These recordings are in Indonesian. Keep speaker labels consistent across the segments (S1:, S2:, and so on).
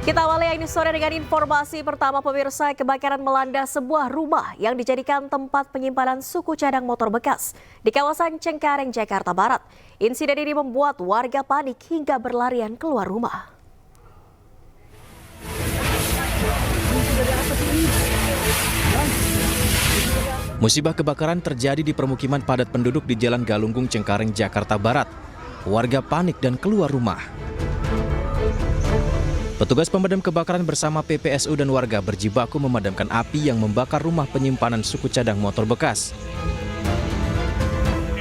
S1: Kita awali ini sore dengan informasi pertama pemirsa. Kebakaran melanda sebuah rumah yang dijadikan tempat penyimpanan suku cadang motor bekas di kawasan Cengkareng, Jakarta Barat. Insiden ini membuat warga panik hingga berlarian keluar rumah.
S2: Musibah kebakaran terjadi di permukiman padat penduduk di Jalan Galunggung, Cengkareng, Jakarta Barat. Warga panik dan keluar rumah. Petugas pemadam kebakaran bersama PPSU dan warga berjibaku memadamkan api yang membakar rumah penyimpanan suku cadang motor bekas.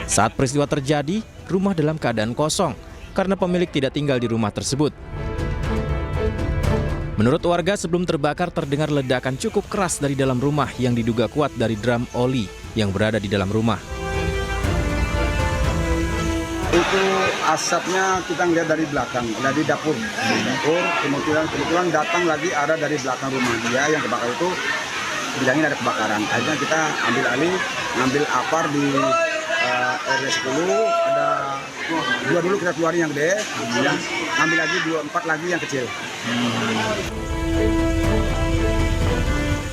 S2: Saat peristiwa terjadi, rumah dalam keadaan kosong karena pemilik tidak tinggal di rumah tersebut. Menurut warga, sebelum terbakar terdengar ledakan cukup keras dari dalam rumah yang diduga kuat dari drum oli yang berada di dalam rumah.
S3: Itu asapnya kita ngeliat dari belakang, dari dapur. Kemudian datang lagi ada dari belakang rumah dia yang kebakar itu, bilangin ada kebakaran. Akhirnya kita ambil alih, ngambil apar di RW10, ada dua dulu kita keluarin yang gede, kemudian ngambil lagi 4 lagi yang kecil.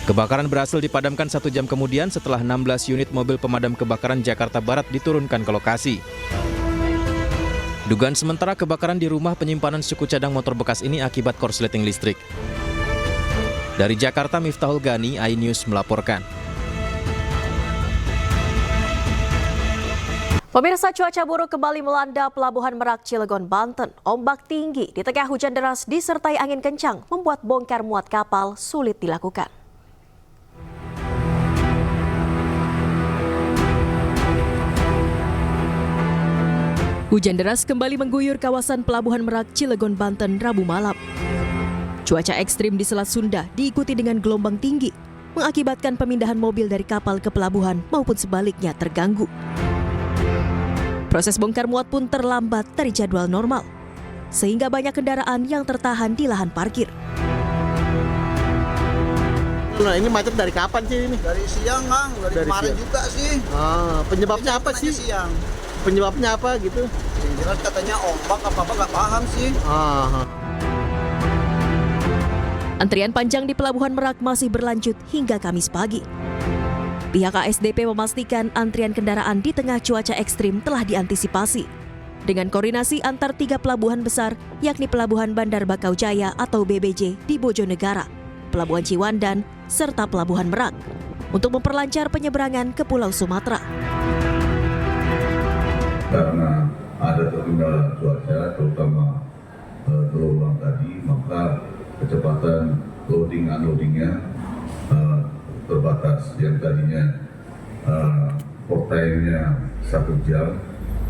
S2: Kebakaran berhasil dipadamkan 1 jam kemudian setelah 16 unit mobil pemadam kebakaran Jakarta Barat diturunkan ke lokasi. Dugaan sementara kebakaran di rumah penyimpanan suku cadang motor bekas ini akibat korsleting listrik. Dari Jakarta, Miftahul Gani, iNews melaporkan.
S1: Pemirsa, cuaca buruk kembali melanda Pelabuhan Merak, Cilegon, Banten. Ombak tinggi di tengah hujan deras disertai angin kencang membuat bongkar muat kapal sulit dilakukan. Hujan deras kembali mengguyur kawasan Pelabuhan Merak, Cilegon, Banten, Rabu malam. Cuaca ekstrim di Selat Sunda diikuti dengan gelombang tinggi, mengakibatkan pemindahan mobil dari kapal ke pelabuhan maupun sebaliknya terganggu. Proses bongkar muat pun terlambat dari jadwal normal, sehingga banyak kendaraan yang tertahan di lahan parkir.
S4: Nah, ini macet dari kapan sih ini?
S3: Dari siang, Kang. Dari kemarin siang juga sih.
S4: Penyebabnya apa sih?
S3: Siang.
S4: Penyebabnya apa gitu?
S3: Yang jelas katanya ombak apa-apa nggak paham sih.
S1: Antrian panjang di Pelabuhan Merak masih berlanjut hingga Kamis pagi. Pihak ASDP memastikan antrian kendaraan di tengah cuaca ekstrim telah diantisipasi dengan koordinasi antar 3 pelabuhan besar, yakni Pelabuhan Bandar Bakau Jaya atau BBJ di Bojonegara, Pelabuhan Ciwandan, serta Pelabuhan Merak untuk memperlancar penyeberangan ke Pulau Sumatera.
S5: Karena ada terkendala cuaca, terutama gelombang tadi, maka kecepatan loading unloadingnya terbatas. Yang tadinya portainya 1 jam,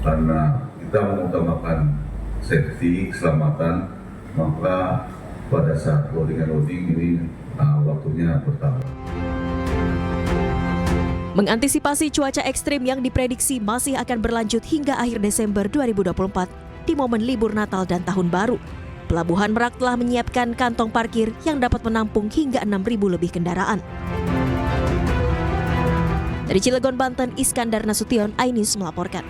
S5: karena kita mengutamakan safety, keselamatan, maka pada saat loading unloading ini waktunya bertambah.
S1: Mengantisipasi cuaca ekstrim yang diprediksi masih akan berlanjut hingga akhir Desember 2024 di momen libur Natal dan Tahun Baru, Pelabuhan Merak telah menyiapkan kantong parkir yang dapat menampung hingga 6.000 lebih kendaraan. Dari Cilegon, Banten, Iskandar Nasution, iNews melaporkan.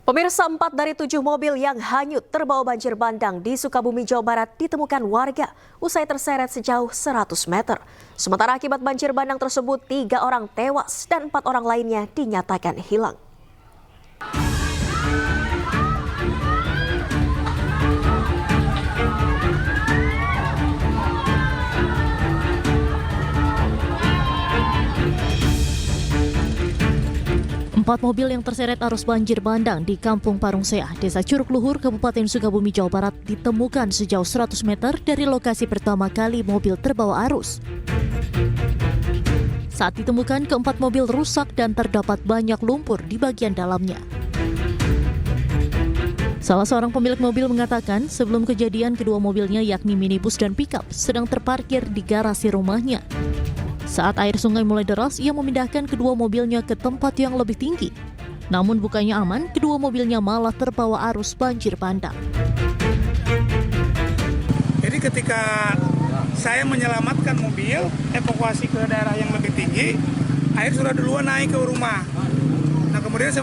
S1: Pemirsa, 4 dari 7 mobil yang hanyut terbawa banjir bandang di Sukabumi, Jawa Barat ditemukan warga usai terseret sejauh 100 meter. Sementara akibat banjir bandang tersebut 3 orang tewas dan 4 orang lainnya dinyatakan hilang.
S6: Empat mobil yang terseret arus banjir bandang di Kampung Parungseah, Desa Curug Luhur, Kabupaten Sukabumi, Jawa Barat ditemukan sejauh 100 meter dari lokasi pertama kali mobil terbawa arus. Saat ditemukan, keempat mobil rusak dan terdapat banyak lumpur di bagian dalamnya. Salah seorang pemilik mobil mengatakan sebelum kejadian kedua mobilnya yakni minibus dan pickup sedang terparkir di garasi rumahnya. Saat air sungai mulai deras, ia memindahkan kedua mobilnya ke tempat yang lebih tinggi. Namun bukannya aman, kedua mobilnya malah terbawa arus banjir bandang.
S7: Jadi ketika saya menyelamatkan mobil, evakuasi ke daerah yang lebih tinggi, air sudah duluan naik ke rumah. Nah kemudian saya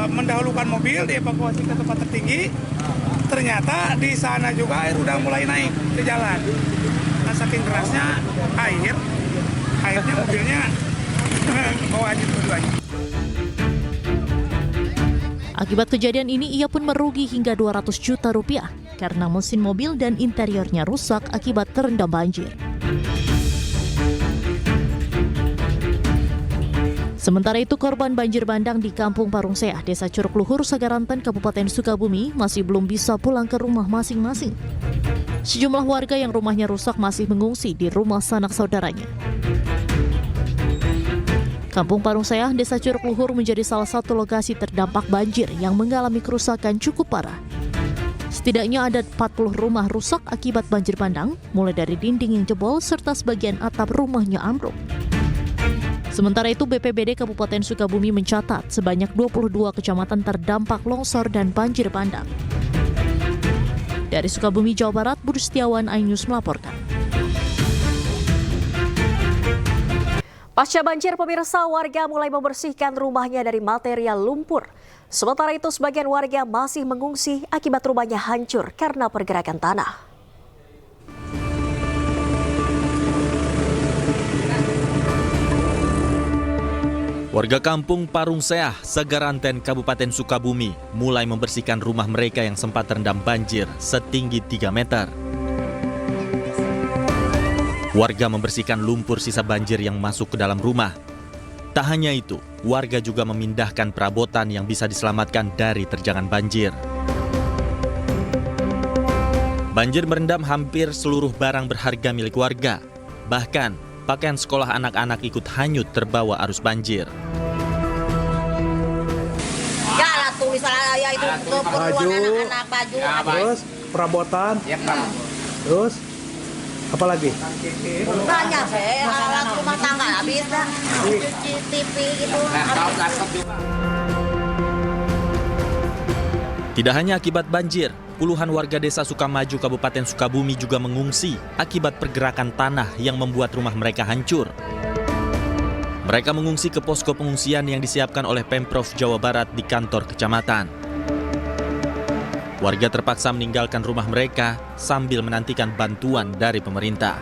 S7: mendahulukan mobil, dievakuasi ke tempat tertinggi, ternyata di sana juga air udah mulai naik ke jalan. Nah, saking derasnya airnya mobilnya bawa aja dua-duanya.
S6: Akibat kejadian ini, ia pun merugi hingga 200 juta rupiah karena mesin mobil dan interiornya rusak akibat terendam banjir. Sementara itu, korban banjir bandang di Kampung Parungseah, Desa Curug Luhur, Sagaranten, Kabupaten Sukabumi masih belum bisa pulang ke rumah masing-masing. Sejumlah warga yang rumahnya rusak masih mengungsi di rumah sanak saudaranya. Kampung Parungseah, Desa Curug Luhur menjadi salah satu lokasi terdampak banjir yang mengalami kerusakan cukup parah. Setidaknya ada 40 rumah rusak akibat banjir bandang, mulai dari dinding yang jebol serta sebagian atap rumahnya ambruk. Sementara itu, BPBD Kabupaten Sukabumi mencatat sebanyak 22 kecamatan terdampak longsor dan banjir bandang. Dari Sukabumi, Jawa Barat, Budi Setiawan, iNews melaporkan.
S1: Pasca banjir, pemirsa, warga mulai membersihkan rumahnya dari material lumpur. Sementara itu, sebagian warga masih mengungsi akibat rumahnya hancur karena pergerakan tanah.
S2: Warga Kampung Parungseah, Sagaranten, Kabupaten Sukabumi mulai membersihkan rumah mereka yang sempat terendam banjir setinggi 3 meter. Warga membersihkan lumpur sisa banjir yang masuk ke dalam rumah. Tak hanya itu, warga juga memindahkan perabotan yang bisa diselamatkan dari terjangan banjir. Banjir merendam hampir seluruh barang berharga milik warga. Bahkan, pakaian sekolah anak-anak ikut hanyut terbawa arus banjir.
S8: Ya lah tulisan ya itu keperluan anak-anak baju.
S7: Terus perabotan, terus apa lagi?
S8: Banyak sih alat rumah tangga habis dah. Cuci TV gitu.
S2: Tidak hanya akibat banjir, puluhan warga desa Sukamaju, Kabupaten Sukabumi juga mengungsi akibat pergerakan tanah yang membuat rumah mereka hancur. Mereka mengungsi ke posko pengungsian yang disiapkan oleh Pemprov Jawa Barat di kantor kecamatan. Warga terpaksa meninggalkan rumah mereka sambil menantikan bantuan dari pemerintah.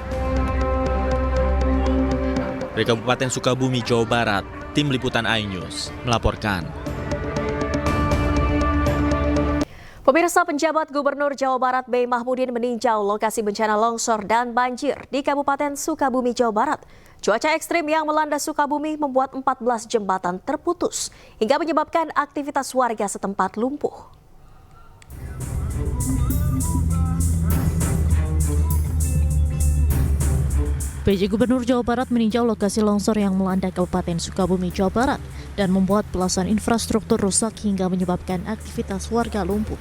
S2: Dari Kabupaten Sukabumi, Jawa Barat, Tim Liputan iNews melaporkan.
S1: Pemirsa, penjabat Gubernur Jawa Barat B. Mahmudin meninjau lokasi bencana longsor dan banjir di Kabupaten Sukabumi, Jawa Barat. Cuaca ekstrim yang melanda Sukabumi membuat 14 jembatan terputus hingga menyebabkan aktivitas warga setempat lumpuh.
S6: PJ Gubernur Jawa Barat meninjau lokasi longsor yang melanda Kabupaten Sukabumi, Jawa Barat dan membuat belasan infrastruktur rusak hingga menyebabkan aktivitas warga lumpuh.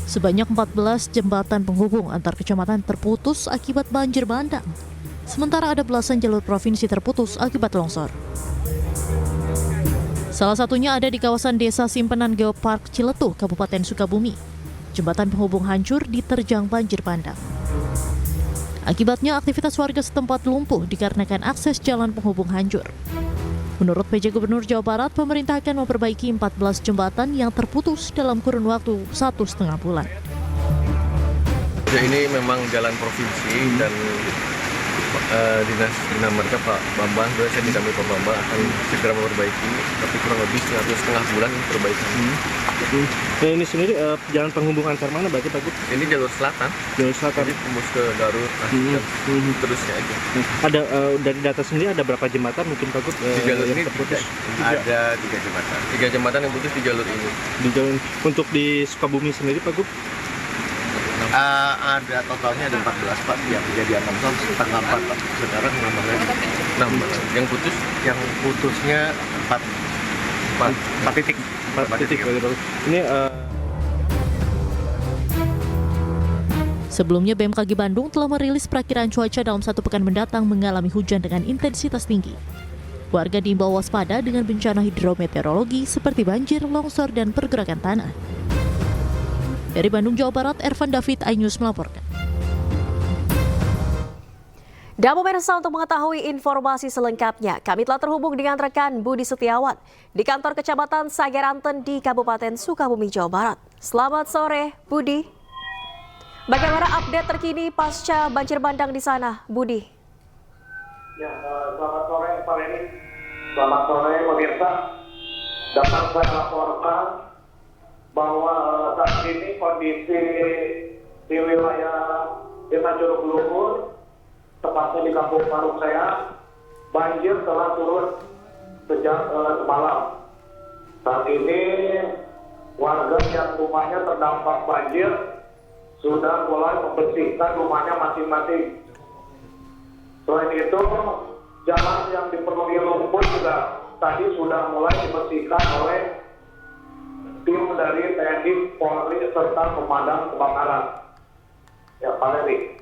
S6: Sebanyak 14 jembatan penghubung antar kecamatan terputus akibat banjir bandang. Sementara ada belasan jalur provinsi terputus akibat longsor. Salah satunya ada di kawasan Desa Simpenan Geopark Ciletuh, Kabupaten Sukabumi. Jembatan penghubung hancur diterjang banjir bandang. Akibatnya aktivitas warga setempat lumpuh dikarenakan akses jalan penghubung hancur. Menurut PJ Gubernur Jawa Barat, pemerintah akan memperbaiki 14 jembatan yang terputus dalam kurun waktu 1,5 bulan.
S9: Ya, ini memang jalan provinsi dan Dinas Marga Pak Bambang, saya didampingi Pak Bambang akan segera memperbaiki, tapi kurang lebih 1,5 bulan perbaikan.
S4: Nah, ini sendiri jalan penghubung antar mana berarti Pak Gub?
S9: Ini jalur selatan.
S4: Jalur selatan.
S9: Jadi tembus ke Garut, dan terusnya aja.
S4: Ada dari data sendiri ada berapa jembatan mungkin Pak Gub?
S9: Di jalur ini
S4: terputus?
S9: ada 3 jembatan. 3 jembatan yang putus di jalur ini.
S4: Di jalur untuk di Sukabumi sendiri Pak Gub?
S9: Ada totalnya ada 14 Pak, yang kejadian 6 tahun setengah 4 Pak. Sekarang 6 lagi. 6 yang putus, yang putusnya 4 titik. 4 titik.
S4: Ini
S6: Sebelumnya, BMKG Bandung telah merilis perakiraan cuaca dalam 1 pekan mendatang mengalami hujan dengan intensitas tinggi. Warga diimbau waspada dengan bencana hidrometeorologi seperti banjir, longsor, dan pergerakan tanah. Dari Bandung, Jawa Barat, Ervan David, iNews melaporkan.
S1: Dan pemirsa, untuk mengetahui informasi selengkapnya, kami telah terhubung dengan rekan Budi Setiawan di kantor Kecamatan Sagaranten di Kabupaten Sukabumi, Jawa Barat. Selamat sore, Budi. Bagaimana update terkini pasca banjir bandang di sana, Budi?
S10: Ya, selamat sore Pak Leni. Selamat sore pemirsa. Dapat saya laporkan bahwa saat ini kondisi di wilayah Desa Curug Luhur, tepatnya di Kampung Parung saya, banjir telah turun sejak semalam. Saat ini warga yang rumahnya terdampak banjir sudah mulai membersihkan rumahnya masing-masing. Selain itu, jalan yang dipenuhi lumpur juga tadi sudah mulai dibersihkan oleh tim dari TNI, Polri, serta pemadam kebakaran. Ya, Pak Leni.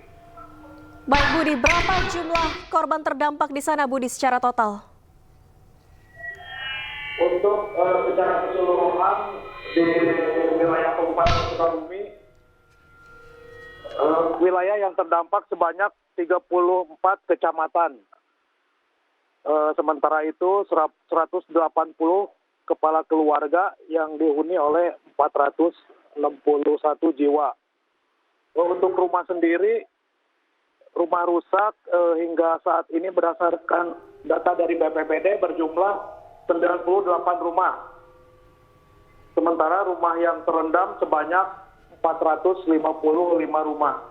S1: Baik Budi, berapa jumlah korban terdampak di sana Budi secara total?
S10: Untuk secara keseluruhan di wilayah Kabupaten Sukabumi, wilayah yang terdampak sebanyak 34 kecamatan. Sementara itu 180 kepala keluarga yang dihuni oleh 461 jiwa. Untuk rumah sendiri, rumah rusak hingga saat ini berdasarkan data dari BPBD berjumlah 98 rumah. Sementara rumah yang terendam sebanyak 455 rumah.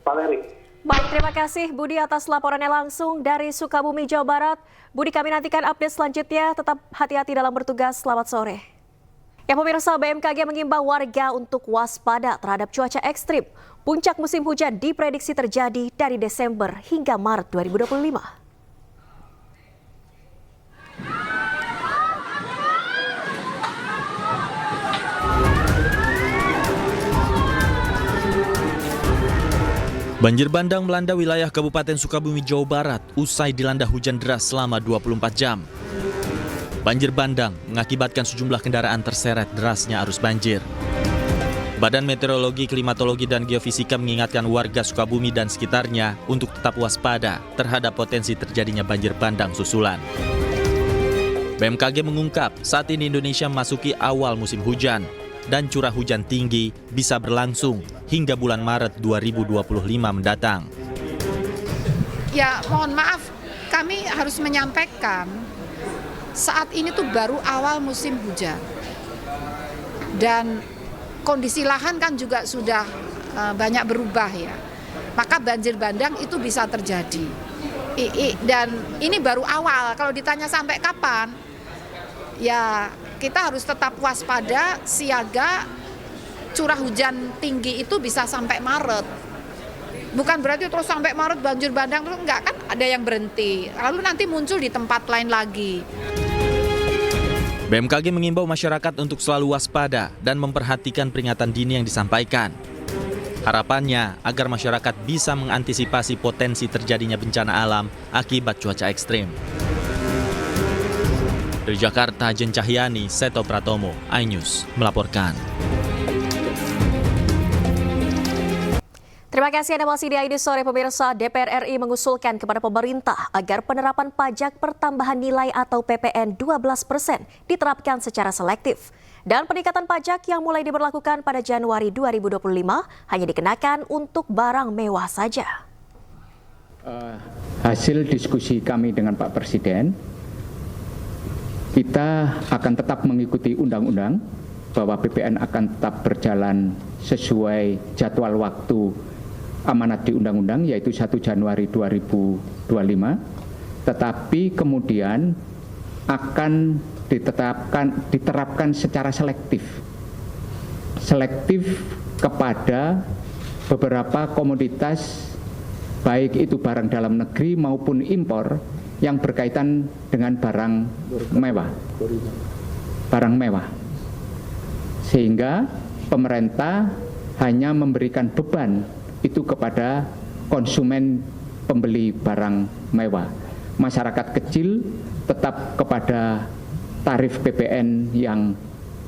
S10: Valeri.
S1: Baik, terima kasih Budi atas laporannya langsung dari Sukabumi, Jawa Barat. Budi, kami nantikan update selanjutnya. Tetap hati-hati dalam bertugas. Selamat sore. Ya pemirsa, BMKG mengimbau warga untuk waspada terhadap cuaca ekstrim. Puncak musim hujan diprediksi terjadi dari Desember hingga Maret 2025.
S2: Banjir bandang melanda wilayah Kabupaten Sukabumi, Jawa Barat usai dilanda hujan deras selama 24 jam. Banjir bandang mengakibatkan sejumlah kendaraan terseret derasnya arus banjir. Badan Meteorologi, Klimatologi, dan Geofisika mengingatkan warga Sukabumi dan sekitarnya untuk tetap waspada terhadap potensi terjadinya banjir bandang susulan. BMKG mengungkap saat ini Indonesia memasuki awal musim hujan dan curah hujan tinggi bisa berlangsung hingga bulan Maret 2025 mendatang.
S11: Ya, mohon maaf, kami harus menyampaikan saat ini tuh baru awal musim hujan. Dan kondisi lahan kan juga sudah banyak berubah ya. Maka banjir bandang itu bisa terjadi. Dan ini baru awal, kalau ditanya sampai kapan, ya kita harus tetap waspada, siaga, curah hujan tinggi itu bisa sampai Maret. Bukan berarti terus sampai Maret banjir bandang, terus enggak, kan ada yang berhenti. Lalu nanti muncul di tempat lain lagi.
S2: BMKG mengimbau masyarakat untuk selalu waspada dan memperhatikan peringatan dini yang disampaikan. Harapannya agar masyarakat bisa mengantisipasi potensi terjadinya bencana alam akibat cuaca ekstrim. Dari Jakarta, Jen Cahyani, Seto Pratomo, iNews melaporkan.
S1: Terima kasih Anda masih di iNews Sore pemirsa. DPR RI mengusulkan kepada pemerintah agar penerapan pajak pertambahan nilai atau PPN 12% diterapkan secara selektif. Dan peningkatan pajak yang mulai diberlakukan pada Januari 2025 hanya dikenakan untuk barang mewah saja.
S12: Hasil diskusi kami dengan Pak Presiden, kita akan tetap mengikuti undang-undang bahwa PPN akan tetap berjalan sesuai jadwal waktu amanat di undang-undang, yaitu 1 Januari 2025, tetapi kemudian akan diterapkan secara selektif kepada beberapa komoditas, baik itu barang dalam negeri maupun impor yang berkaitan dengan barang mewah. Sehingga pemerintah hanya memberikan beban itu kepada konsumen pembeli barang mewah. Masyarakat kecil tetap kepada tarif PPN yang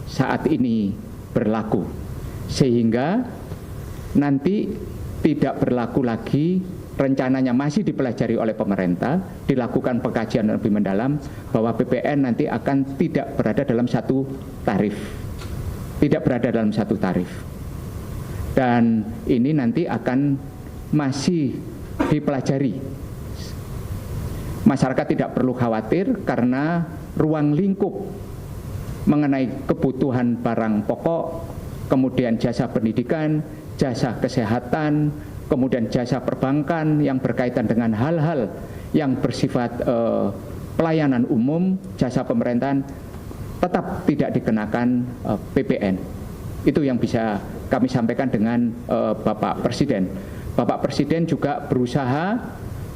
S12: saat ini berlaku. Sehingga nanti tidak berlaku lagi, rencananya masih dipelajari oleh pemerintah, dilakukan pengkajian lebih mendalam bahwa PPN nanti akan tidak berada dalam satu tarif. tidak berada dalam satu tarif. Dan ini nanti akan masih dipelajari. Masyarakat tidak perlu khawatir karena ruang lingkup mengenai kebutuhan barang pokok, kemudian jasa pendidikan, jasa kesehatan, kemudian jasa perbankan yang berkaitan dengan hal-hal yang bersifat pelayanan umum, jasa pemerintahan tetap tidak dikenakan PPN. Itu yang bisa kami sampaikan dengan Bapak Presiden. Bapak Presiden juga berusaha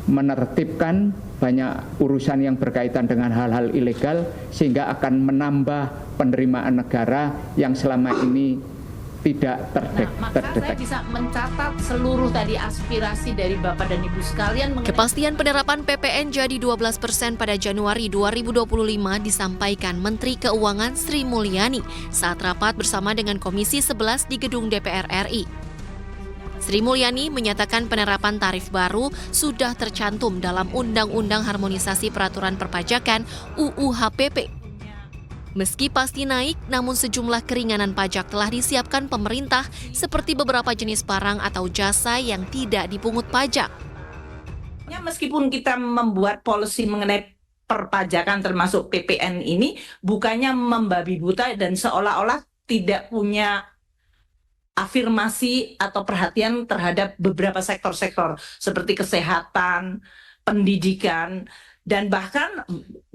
S12: menertibkan banyak urusan yang berkaitan dengan hal-hal ilegal sehingga akan menambah penerimaan negara yang selama ini tidak
S13: maka saya bisa mencatat seluruh tadi aspirasi dari Bapak dan Ibu sekalian.
S1: Kepastian penerapan PPN jadi 12% pada Januari 2025 disampaikan Menteri Keuangan Sri Mulyani saat rapat bersama dengan Komisi 11 di Gedung DPR RI. Sri Mulyani menyatakan penerapan tarif baru sudah tercantum dalam Undang-Undang Harmonisasi Peraturan Perpajakan UU HPP. Meski pasti naik, namun sejumlah keringanan pajak telah disiapkan pemerintah seperti beberapa jenis barang atau jasa yang tidak dipungut pajak.
S13: Meskipun kita membuat policy mengenai perpajakan termasuk PPN ini, bukannya membabi buta dan seolah-olah tidak punya afirmasi atau perhatian terhadap beberapa sektor-sektor seperti kesehatan, pendidikan, dan bahkan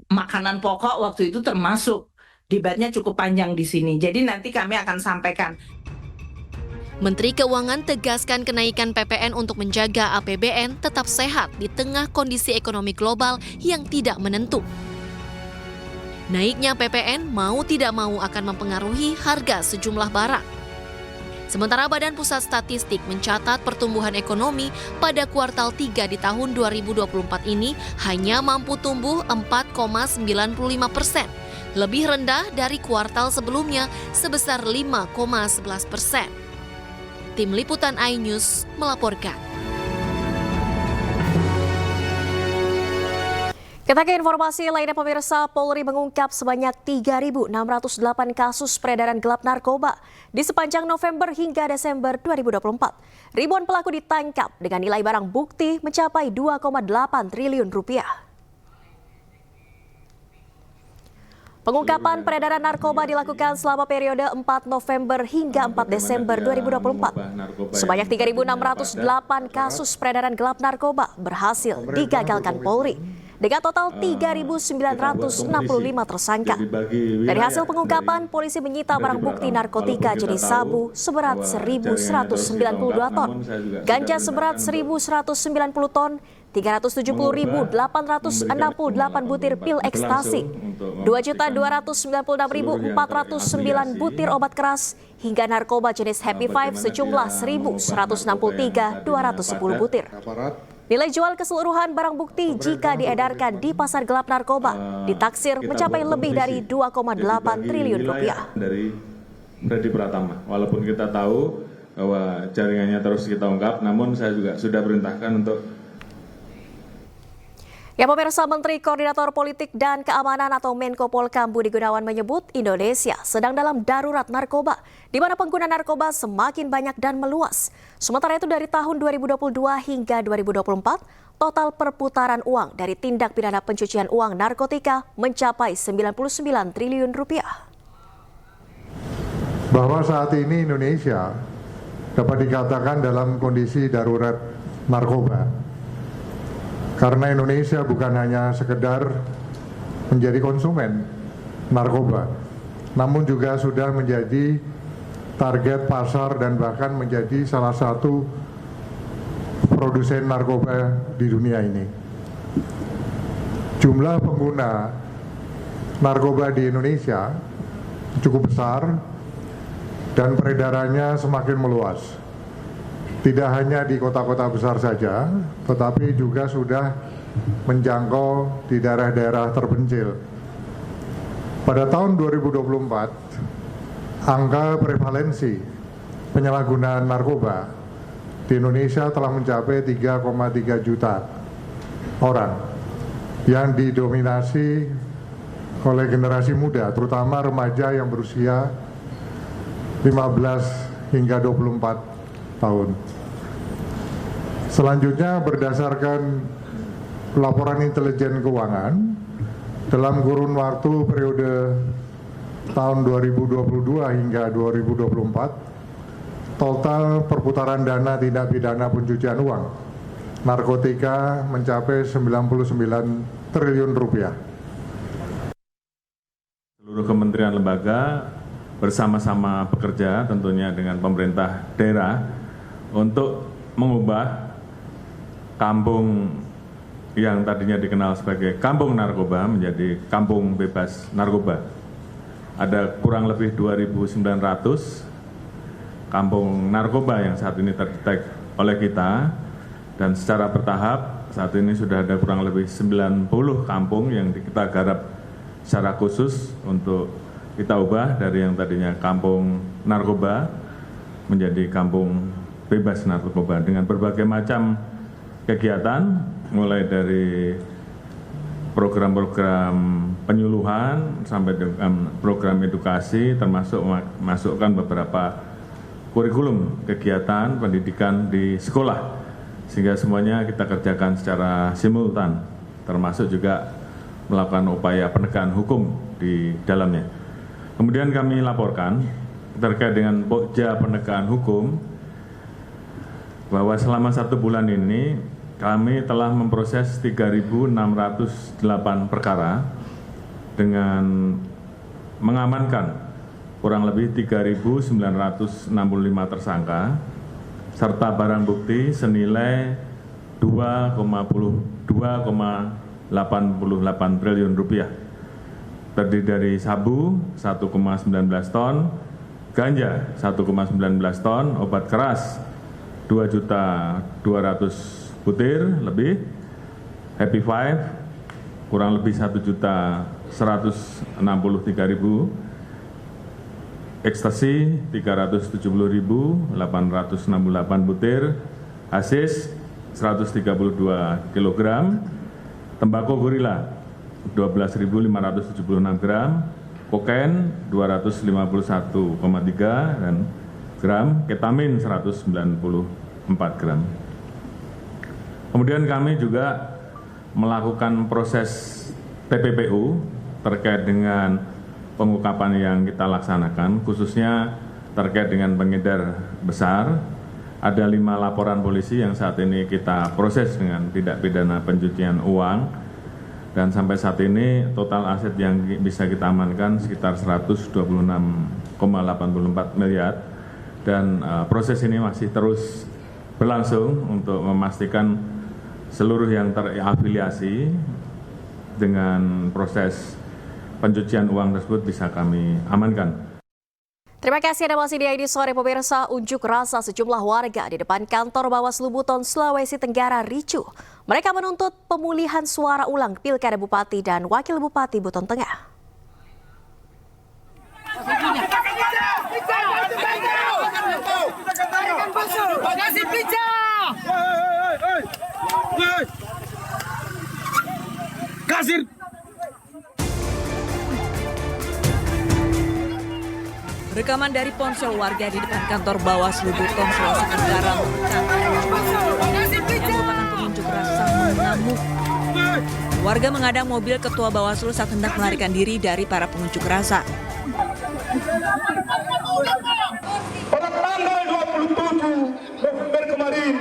S13: makanan pokok waktu itu termasuk. Debatnya cukup panjang di sini, jadi nanti kami akan sampaikan.
S1: Menteri Keuangan tegaskan kenaikan PPN untuk menjaga APBN tetap sehat di tengah kondisi ekonomi global yang tidak menentu. Naiknya PPN mau tidak mau akan mempengaruhi harga sejumlah barang. Sementara Badan Pusat Statistik mencatat pertumbuhan ekonomi pada kuartal 3 di tahun 2024 ini hanya mampu tumbuh 4,95%. Lebih rendah dari kuartal sebelumnya sebesar 5,11%. Tim Liputan iNews melaporkan. Kita ke informasi lainnya pemirsa, Polri mengungkap sebanyak 3.608 kasus peredaran gelap narkoba di sepanjang November hingga Desember 2024. Ribuan pelaku ditangkap dengan nilai barang bukti mencapai 2,8 triliun rupiah. Pengungkapan peredaran narkoba dilakukan selama periode 4 November hingga 4 Desember 2024. Sebanyak 3.608 kasus peredaran gelap narkoba berhasil digagalkan Polri dengan total 3.965 tersangka. Dari hasil pengungkapan, polisi menyita barang bukti narkotika jenis sabu seberat 1.192 ton, ganja seberat 1.190 ton, 370.868 butir pil ekstasi, 2.296.409 butir obat keras, hingga narkoba jenis Happy Five sejumlah 1.163.210 butir. Nilai jual keseluruhan barang bukti jika diedarkan di pasar gelap narkoba ditaksir mencapai lebih dari 2,8 triliun rupiah.
S14: Dari Freddy Pratama, walaupun kita tahu bahwa jaringannya terus kita ungkap, namun saya juga sudah perintahkan untuk
S1: Pemirsa, Menteri Koordinator Politik dan Keamanan atau Menko Polhukam Budi Gunawan menyebut Indonesia sedang dalam darurat narkoba, di mana pengguna narkoba semakin banyak dan meluas. Sementara itu dari tahun 2022 hingga 2024, total perputaran uang dari tindak pidana pencucian uang narkotika mencapai 99 triliun rupiah.
S15: Bahwa saat ini Indonesia dapat dikatakan dalam kondisi darurat narkoba. Karena Indonesia bukan hanya sekedar menjadi konsumen narkoba, namun juga sudah menjadi target pasar dan bahkan menjadi salah satu produsen narkoba di dunia ini. Jumlah pengguna narkoba di Indonesia cukup besar dan peredarannya semakin meluas. Tidak hanya di kota-kota besar saja, tetapi juga sudah menjangkau di daerah-daerah terpencil. Pada tahun 2024, angka prevalensi penyalahgunaan narkoba di Indonesia telah mencapai 3,3 juta orang yang didominasi oleh generasi muda, terutama remaja yang berusia 15 hingga 24 tahun. Selanjutnya berdasarkan laporan intelijen keuangan dalam kurun waktu periode tahun 2022 hingga 2024, total perputaran dana tindak pidana pencucian uang narkotika mencapai 99 triliun rupiah.
S14: Seluruh kementerian lembaga bersama-sama bekerja tentunya dengan pemerintah daerah untuk mengubah kampung yang tadinya dikenal sebagai kampung narkoba menjadi kampung bebas narkoba. Ada kurang lebih 2.900 kampung narkoba yang saat ini terdetek oleh kita, dan secara bertahap saat ini sudah ada kurang lebih 90 kampung yang kita garap secara khusus untuk kita ubah dari yang tadinya kampung narkoba menjadi kampung bebas narkoba dengan berbagai macam kegiatan, mulai dari program-program penyuluhan sampai dengan program edukasi, termasuk masukkan beberapa kurikulum kegiatan pendidikan di sekolah, sehingga semuanya kita kerjakan secara simultan, termasuk juga melakukan upaya penegakan hukum di dalamnya. Kemudian kami laporkan terkait dengan Pokja Penegakan Hukum bahwa selama 1 bulan ini kami telah memproses 3.608 perkara dengan mengamankan kurang lebih 3.965 tersangka serta barang bukti senilai 2,88 triliun rupiah. Terdiri dari sabu 1,19 ton, ganja 1,19 ton, obat keras 2.200.000 butir lebih, Happy Five kurang lebih 1.163.000, ekstasi 370.868 butir, hasis 132 kg, tembakau gorila 12.576 gram, kokain 251,3 dan gram, ketamin 194 gram. Kemudian kami juga melakukan proses TPPU terkait dengan pengungkapan yang kita laksanakan, khususnya terkait dengan pengedar besar. Ada 5 laporan polisi yang saat ini kita proses dengan tindak pidana pencucian uang. Dan sampai saat ini total aset yang bisa kita amankan sekitar 126,84 miliar. Dan proses ini masih terus berlangsung untuk memastikan seluruh yang terafiliasi dengan proses pencucian uang tersebut bisa kami amankan.
S1: Terima kasih Anda masih di ID Sore pemirsa. Unjuk rasa sejumlah warga di depan kantor Bawaslu Buton, Sulawesi Tenggara ricuh. Mereka menuntut pemulihan suara ulang Pilkada Bupati dan Wakil Bupati Buton Tengah.
S7: Kasir.
S16: Rekaman dari ponsel warga di depan kantor Bawaslu Buton, Sulawesi Tenggara merupakan pengunjuk rasa mengamuk. Warga mengadang mobil ketua Bawaslu saat hendak melarikan diri dari para pengunjuk rasa.
S7: Pada tanggal 27 November kemarin,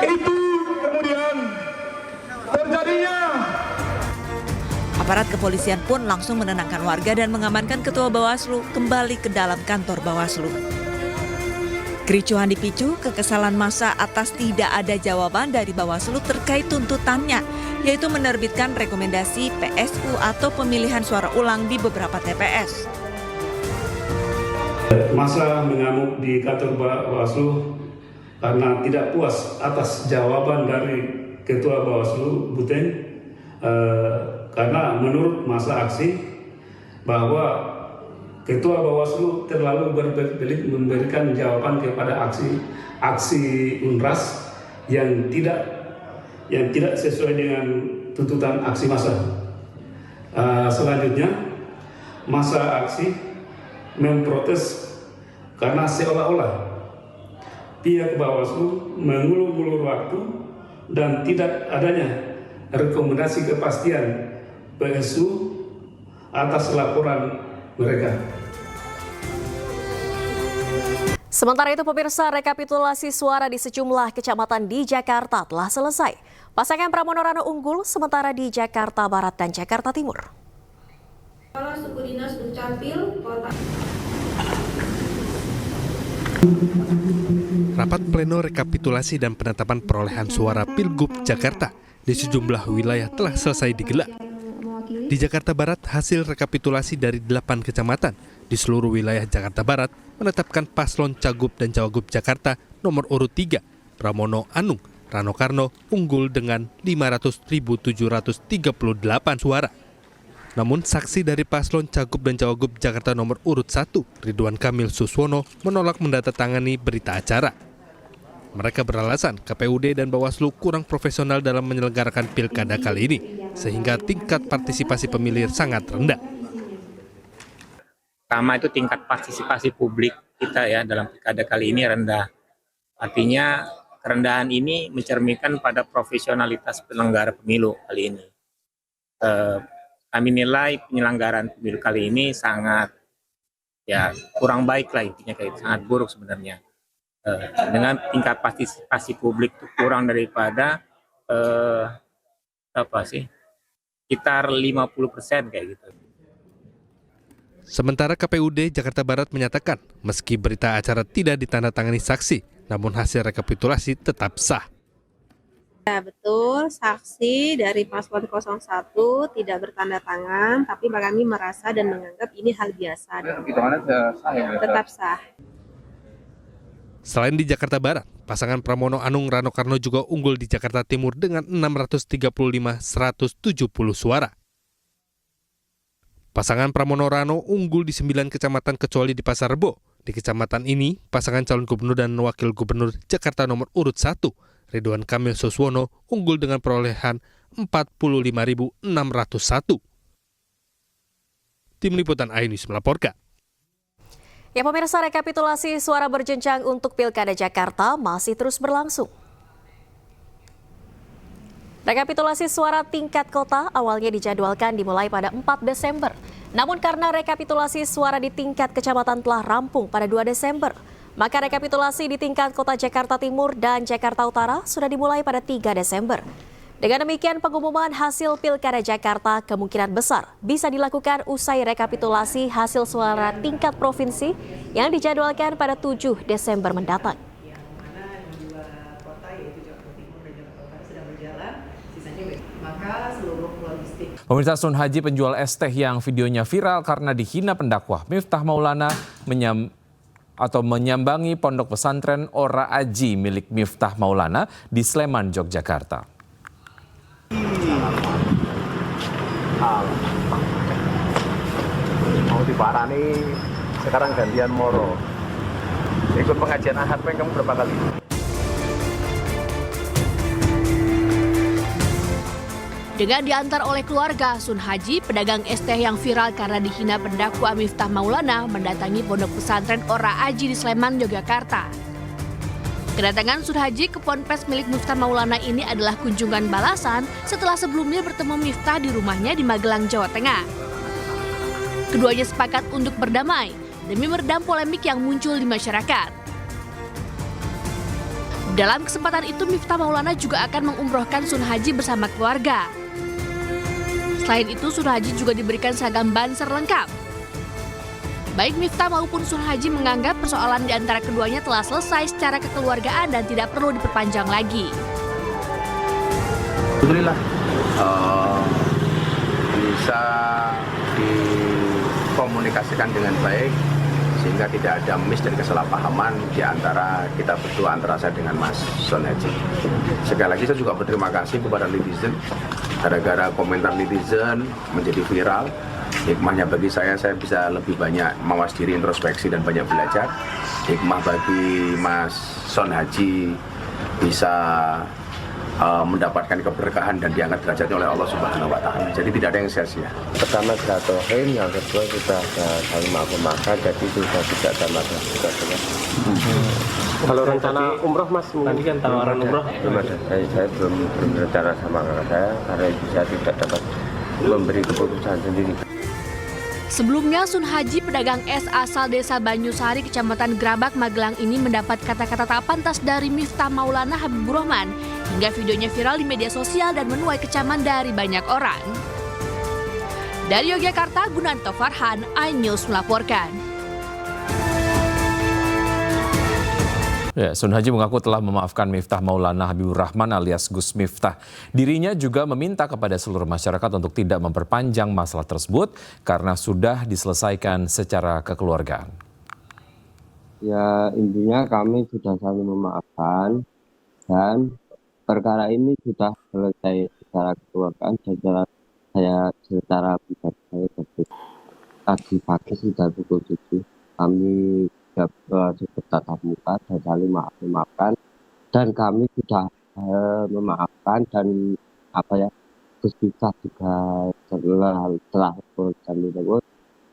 S7: itu kemudian terjadinya.
S16: Aparat kepolisian pun langsung menenangkan warga dan mengamankan ketua Bawaslu kembali ke dalam kantor Bawaslu. Kericuhan dipicu kekesalan massa atas tidak ada jawaban dari Bawaslu terkait tuntutannya, yaitu menerbitkan rekomendasi PSU atau pemilihan suara ulang di beberapa TPS.
S17: Massa mengamuk di kantor Bawaslu karena tidak puas atas jawaban dari Ketua Bawaslu Buton. Karena menurut massa aksi bahwa Ketua Bawaslu terlalu berbelit memberikan jawaban kepada aksi UNRAS yang tidak sesuai dengan tuntutan aksi massa. Selanjutnya massa aksi memprotes karena seolah-olah pihak Bawaslu mengulur-ulur waktu dan tidak adanya rekomendasi kepastian PSU atas laporan mereka.
S1: Sementara itu pemirsa, rekapitulasi suara di sejumlah kecamatan di Jakarta telah selesai. Pasangan Pramono Rano unggul sementara di Jakarta Barat dan Jakarta Timur.
S18: Kepala Suku Dinas Dukcapil Kota.
S19: Rapat pleno rekapitulasi dan penetapan perolehan suara Pilgub Jakarta di sejumlah wilayah telah selesai digelar. Di Jakarta Barat, hasil rekapitulasi dari 8 kecamatan di seluruh wilayah Jakarta Barat menetapkan paslon Cagup dan Cawagup Jakarta nomor urut 3, Pramono Anung Rano Karno unggul dengan 500.738 suara. Namun saksi dari paslon Cagup dan Cawagup Jakarta nomor urut 1, Ridwan Kamil Suswono, menolak mendatangani berita acara. Mereka beralasan KPUD dan Bawaslu kurang profesional dalam menyelenggarakan pilkada kali ini, sehingga tingkat partisipasi pemilih sangat rendah.
S20: Pertama itu tingkat partisipasi publik kita ya dalam pilkada kali ini rendah. Artinya kerendahan ini mencerminkan pada profesionalitas penyelenggara pemilu kali ini. Kami nilai penyelenggaraan pemilu kali ini sangat ya kurang baik lah, intinya kayak sangat buruk sebenarnya. Dengan tingkat partisipasi publik itu kurang daripada sekitar 50% kayak gitu.
S19: Sementara KPUD Jakarta Barat menyatakan meski berita acara tidak ditandatangani saksi, namun hasil rekapitulasi tetap sah.
S18: Ya, betul, saksi dari paslon 01 tidak bertanda tangan, tapi kami merasa dan menganggap ini hal biasa. Tetap sah.
S19: Selain di Jakarta Barat, pasangan Pramono Anung Rano Karno juga unggul di Jakarta Timur dengan 635.170 suara. Pasangan Pramono Rano unggul di 9 kecamatan kecuali di Pasar Rebo. Di kecamatan ini, pasangan calon gubernur dan wakil gubernur Jakarta nomor urut 1, Ridwan Kamil Suswono, unggul dengan perolehan 45.601. Tim Liputan iNews melaporkan.
S1: Ya pemirsa, rekapitulasi suara berjenjang untuk Pilkada Jakarta masih terus berlangsung. Rekapitulasi suara tingkat kota awalnya dijadwalkan dimulai pada 4 Desember. Namun karena rekapitulasi suara di tingkat kecamatan telah rampung pada 2 Desember, maka rekapitulasi di tingkat kota Jakarta Timur dan Jakarta Utara sudah dimulai pada 3 Desember. Dengan demikian, pengumuman hasil Pilkada Jakarta kemungkinan besar bisa dilakukan usai rekapitulasi hasil suara tingkat provinsi yang dijadwalkan pada 7 Desember mendatang.
S21: Pemirsa, Sun Haji penjual es teh yang videonya viral karena dihina pendakwah Miftah Maulana menyambangi pondok pesantren Ora Aji milik Miftah Maulana di Sleman, Yogyakarta.
S22: Mau diparani sekarang gantian Moro. Ikut pengajian Ahad kamu berapa kali?
S23: Dengan diantar oleh keluarga, Sun Haji, pedagang es teh yang viral karena dihina pendakwa Miftah Maulana, mendatangi pondok pesantren Ora Aji di Sleman, Yogyakarta. Kedatangan Sun Haji ke ponpes milik Miftah Maulana ini adalah kunjungan balasan setelah sebelumnya bertemu Miftah di rumahnya di Magelang, Jawa Tengah. Keduanya sepakat untuk berdamai demi meredam polemik yang muncul di masyarakat. Dalam kesempatan itu, Miftah Maulana juga akan mengumrohkan Sun Haji bersama keluarga. Selain itu, Sun Haji juga diberikan seragam banser lengkap. Baik Miftah maupun Sun Haji menganggap persoalan di antara keduanya telah selesai secara kekeluargaan dan tidak perlu diperpanjang lagi.
S22: Alhamdulillah bisa dikomunikasikan dengan baik sehingga tidak ada miss dan kesalahpahaman di antara kita berdua, antara saya dengan Mas Sun Haji. Sekali lagi saya juga berterima kasih kepada netizen. Gara-gara komentar netizen menjadi viral, hikmahnya bagi saya bisa lebih banyak mawas diri, introspeksi dan banyak belajar. Hikmah bagi Mas Sun Haji bisa mendapatkan keberkahan dan diangkat derajatnya oleh Allah Subhanahu wa Ta'ala. Jadi tidak ada yang sia-sia.
S3: Pertama silaturahim, yang kedua kita saling maaf-maafkan, jadi sudah tidak ada masalah juga.
S4: Kalau rencana umroh Mas, tadi kan tawaran umroh.
S3: Belum ada, saya belum berencana sama kakak saya karena ibu saya tidak dapat memberi keputusan sendiri.
S23: Sebelumnya, Sun Haji, pedagang es asal desa Banyusari, Kecamatan Grabak, Magelang ini mendapat kata-kata tak pantas dari Miftah Maulana Habibur Rahman hingga videonya viral di media sosial dan menuai kecaman dari banyak orang. Dari Yogyakarta, Gunanto Farhan, iNews melaporkan.
S21: Ya, Sun Haji mengaku telah memaafkan Miftah Maulana Habibur Rahman alias Gus Miftah. Dirinya juga meminta kepada seluruh masyarakat untuk tidak memperpanjang masalah tersebut karena sudah diselesaikan secara kekeluargaan.
S3: Ya, intinya kami sudah saling memaafkan dan perkara ini sudah selesai secara kekeluargaan. Saya secara pribadi saya tadi pagi sudah pukul 7 kami bertatap muka dan saling memaafkan, dan kami sudah memaafkan dan Gus Miftah juga setelah kami tersebut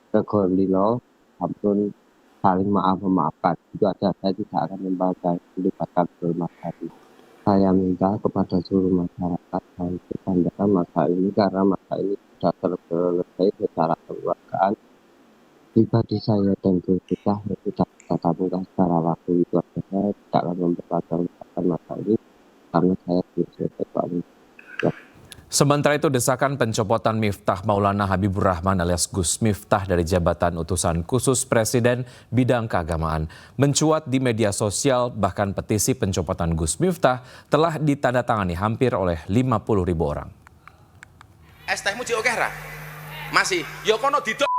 S3: Tegolilo ampun saling memaafkan. Itu aja, saya tidak akan melibatkan bermasalah. Saya minta kepada seluruh masyarakat untuk bertandakan masalah ini karena masalah ini sudah selesai secara kekeluargaan. Pribadi saya dan Gus Miftah tidak tatap muka secara waktu itu aja, saya tidak akan memperpanjang masalah ini karena saya belum selesai.
S21: Sementara itu, desakan pencopotan Miftah Maulana Habibur Rahman alias Gus Miftah dari jabatan utusan khusus Presiden bidang keagamaan mencuat di media sosial. Bahkan petisi pencopotan Gus Miftah telah ditandatangani hampir oleh 50.000 orang.
S5: Es tehmu di oke ra? Masih, ya kono didok.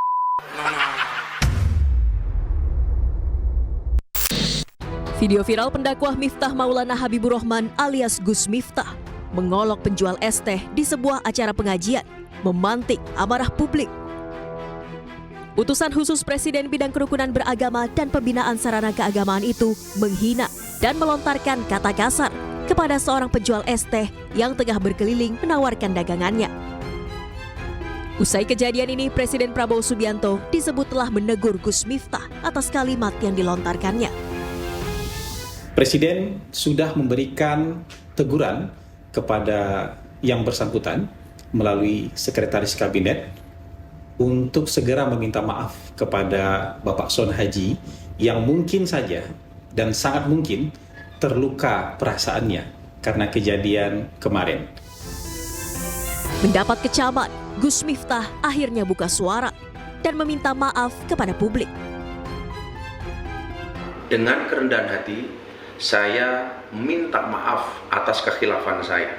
S1: Video viral pendakwah Miftah Maulana Habibur Rahman alias Gus Miftah mengolok penjual es teh di sebuah acara pengajian, memantik amarah publik. Utusan khusus Presiden bidang kerukunan beragama dan pembinaan sarana keagamaan itu menghina dan melontarkan kata kasar kepada seorang penjual es teh yang tengah berkeliling menawarkan dagangannya. Usai kejadian ini, Presiden Prabowo Subianto disebut telah menegur Gus Miftah atas kalimat yang dilontarkannya.
S8: Presiden sudah memberikan teguran kepada yang bersangkutan melalui Sekretaris Kabinet untuk segera meminta maaf kepada Bapak Sun Haji yang mungkin saja dan sangat mungkin terluka perasaannya karena kejadian kemarin.
S1: Mendapat kecaman, Gus Miftah akhirnya buka suara dan meminta maaf kepada publik.
S22: Dengan kerendahan hati, saya minta maaf atas kekhilafan saya.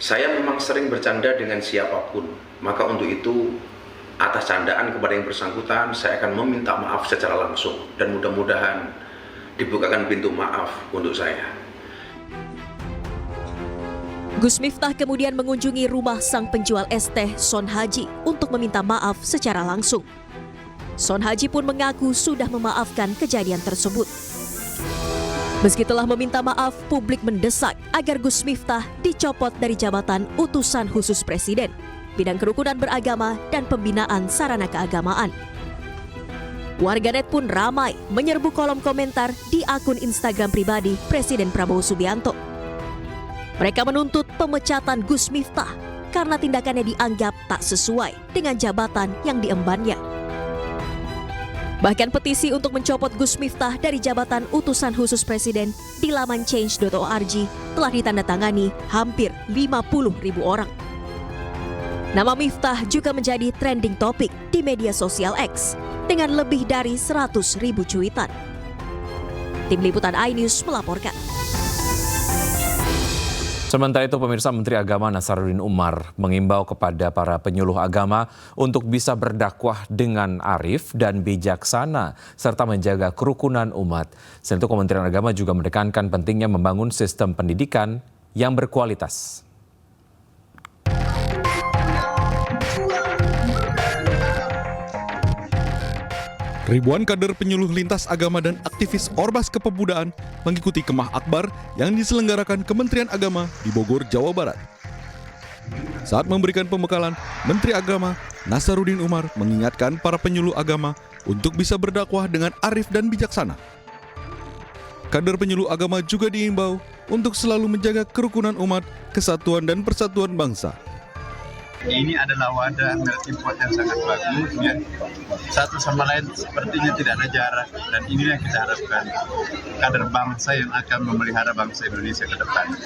S22: Saya memang sering bercanda dengan siapapun, maka untuk itu atas candaan kepada yang bersangkutan saya akan meminta maaf secara langsung dan mudah-mudahan dibukakan pintu maaf untuk saya.
S1: Gus Miftah kemudian mengunjungi rumah sang penjual es teh Sun Haji untuk meminta maaf secara langsung. Sun Haji pun mengaku sudah memaafkan kejadian tersebut. Meski telah meminta maaf, publik mendesak agar Gus Miftah dicopot dari jabatan utusan khusus Presiden, bidang kerukunan beragama dan pembinaan sarana keagamaan. Warganet pun ramai menyerbu kolom komentar di akun Instagram pribadi Presiden Prabowo Subianto. Mereka menuntut pemecatan Gus Miftah karena tindakannya dianggap tak sesuai dengan jabatan yang diembannya. Bahkan petisi untuk mencopot Gus Miftah dari jabatan utusan khusus Presiden di laman change.org telah ditandatangani hampir 50.000 orang. Nama Miftah juga menjadi trending topik di media sosial X dengan lebih dari 100.000 cuitan. Tim Liputan iNews melaporkan.
S21: Sementara itu, pemirsa, Menteri Agama Nasaruddin Umar mengimbau kepada para penyuluh agama untuk bisa berdakwah dengan arif dan bijaksana serta menjaga kerukunan umat. Selain itu, Kementerian Agama juga menekankan pentingnya membangun sistem pendidikan yang berkualitas.
S6: Ribuan kader penyuluh lintas agama dan aktivis Ormas Kepemudaan mengikuti Kemah Akbar yang diselenggarakan Kementerian Agama di Bogor, Jawa Barat. Saat memberikan pembekalan, Menteri Agama Nasaruddin Umar mengingatkan para penyuluh agama untuk bisa berdakwah dengan arif dan bijaksana. Kader penyuluh agama juga diimbau untuk selalu menjaga kerukunan umat, kesatuan dan persatuan bangsa.
S9: Ini adalah wadah melting pot yang sangat bagus, ya. Satu sama lain sepertinya tidak ada jarak, dan inilah yang kita harapkan, kader bangsa yang akan memelihara bangsa Indonesia ke depan.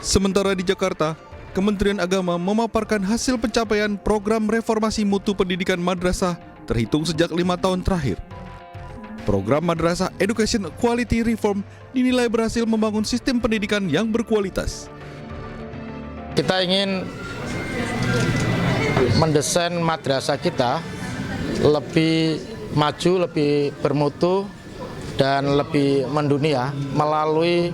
S6: Sementara di Jakarta, Kementerian Agama memaparkan hasil pencapaian program reformasi mutu pendidikan madrasah terhitung sejak 5 tahun terakhir. Program Madrasah Education Quality Reform dinilai berhasil membangun sistem pendidikan yang berkualitas.
S10: Kita ingin mendesain madrasah kita lebih maju, lebih bermutu, dan lebih mendunia melalui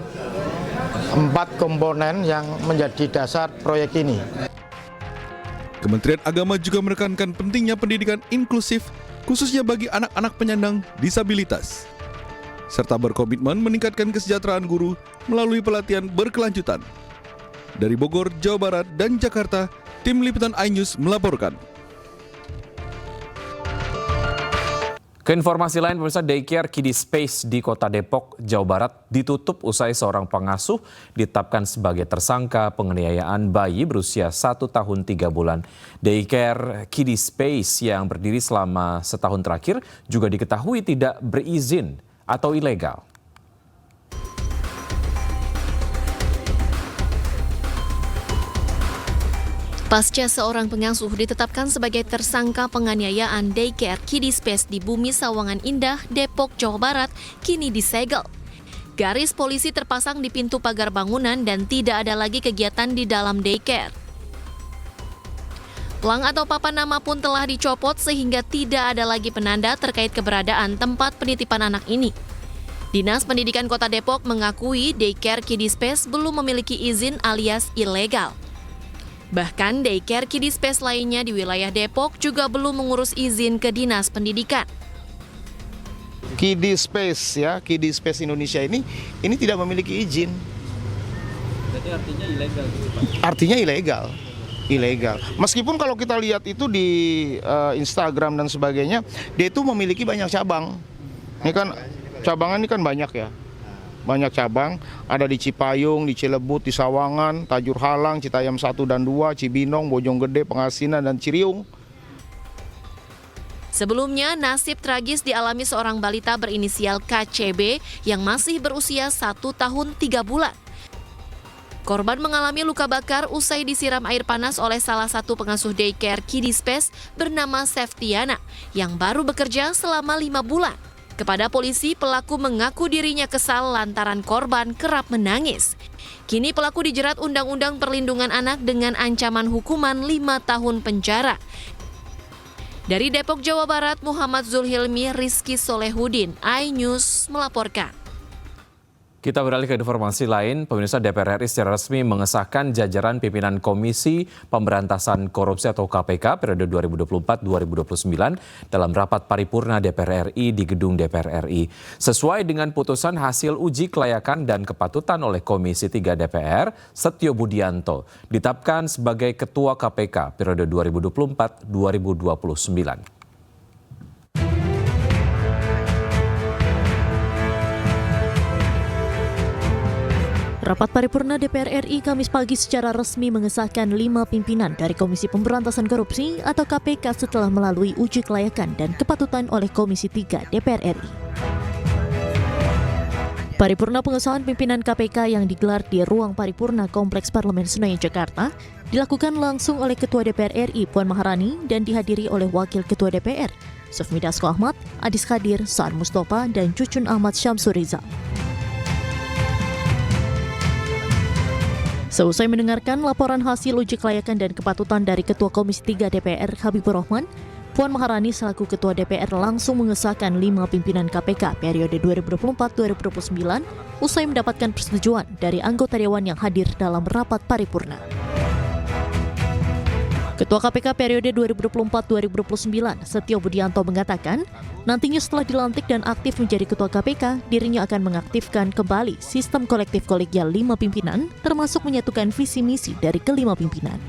S10: 4 komponen yang menjadi dasar proyek ini.
S6: Kementerian Agama juga menekankan pentingnya pendidikan inklusif, khususnya bagi anak-anak penyandang disabilitas, serta berkomitmen meningkatkan kesejahteraan guru melalui pelatihan berkelanjutan. Dari Bogor, Jawa Barat, dan Jakarta, tim liputan iNews melaporkan.
S21: Keinformasi lain, pemirsa, daycare Kiddie Space di Kota Depok, Jawa Barat ditutup usai seorang pengasuh ditetapkan sebagai tersangka penganiayaan bayi berusia 1 tahun 3 bulan. Daycare Kiddie Space yang berdiri selama setahun terakhir juga diketahui tidak berizin atau ilegal.
S1: Pasca seorang pengasuh ditetapkan sebagai tersangka penganiayaan daycare Kiddie Space di Bumi Sawangan Indah, Depok, Jawa Barat, kini disegel. Garis polisi terpasang di pintu pagar bangunan dan tidak ada lagi kegiatan di dalam daycare. Pelang atau papan nama pun telah dicopot sehingga tidak ada lagi penanda terkait keberadaan tempat penitipan anak ini. Dinas Pendidikan Kota Depok mengakui daycare Kiddie Space belum memiliki izin alias ilegal. Bahkan daycare Kiddie Space lainnya di wilayah Depok juga belum mengurus izin ke Dinas Pendidikan.
S10: Kiddie Space Kiddie Space Indonesia ini tidak memiliki izin.
S2: Jadi artinya ilegal gitu, Pak?
S10: Artinya ilegal. Meskipun kalau kita lihat itu di Instagram dan sebagainya, dia itu memiliki banyak cabang. Ini kan cabangan ini kan banyak ya. Banyak cabang, ada di Cipayung, di Cilebut, di Sawangan, Tajur Halang, Citayam 1 dan 2, Cibinong, Bojonggede, Pengasinan, dan Ciriung.
S1: Sebelumnya, nasib tragis dialami seorang balita berinisial KCB yang masih berusia 1 tahun 3 bulan. Korban mengalami luka bakar usai disiram air panas oleh salah satu pengasuh daycare Kiddie Space bernama Septiana yang baru bekerja selama 5 bulan. Kepada polisi, pelaku mengaku dirinya kesal lantaran korban kerap menangis. Kini pelaku dijerat Undang-Undang Perlindungan Anak dengan ancaman hukuman 5 tahun penjara. Dari Depok, Jawa Barat, Muhammad Zulhilmi, Rizky Solehudin, iNews melaporkan.
S21: Kita beralih ke informasi lain, pemirsa. DPR RI secara resmi mengesahkan jajaran pimpinan Komisi Pemberantasan Korupsi atau KPK periode 2024-2029 dalam rapat paripurna DPR RI di gedung DPR RI. Sesuai dengan putusan hasil uji kelayakan dan kepatutan oleh Komisi 3 DPR, Setio Budianto ditetapkan sebagai Ketua KPK periode 2024-2029.
S1: Rapat paripurna DPR RI Kamis pagi secara resmi mengesahkan 5 pimpinan dari Komisi Pemberantasan Korupsi atau KPK setelah melalui uji kelayakan dan kepatutan oleh Komisi 3 DPR RI. Paripurna pengesahan pimpinan KPK yang digelar di ruang paripurna Kompleks Parlemen Senayan, Jakarta dilakukan langsung oleh Ketua DPR RI Puan Maharani dan dihadiri oleh Wakil Ketua DPR Sufmi Dasko Ahmad, Adis Kadir, Saan Mustafa, dan Cucun Ahmad Syamsuriza. Seusai mendengarkan laporan hasil uji kelayakan dan kepatutan dari Ketua Komisi 3 DPR Habibur Rahman, Puan Maharani selaku Ketua DPR langsung mengesahkan 5 pimpinan KPK periode 2024-2029 usai mendapatkan persetujuan dari anggota Dewan yang hadir dalam rapat paripurna. Ketua KPK periode 2024-2029, Setio Budianto mengatakan, nantinya setelah dilantik dan aktif menjadi Ketua KPK, dirinya akan mengaktifkan kembali sistem kolektif kolegial 5 pimpinan, termasuk menyatukan visi misi dari kelima pimpinan.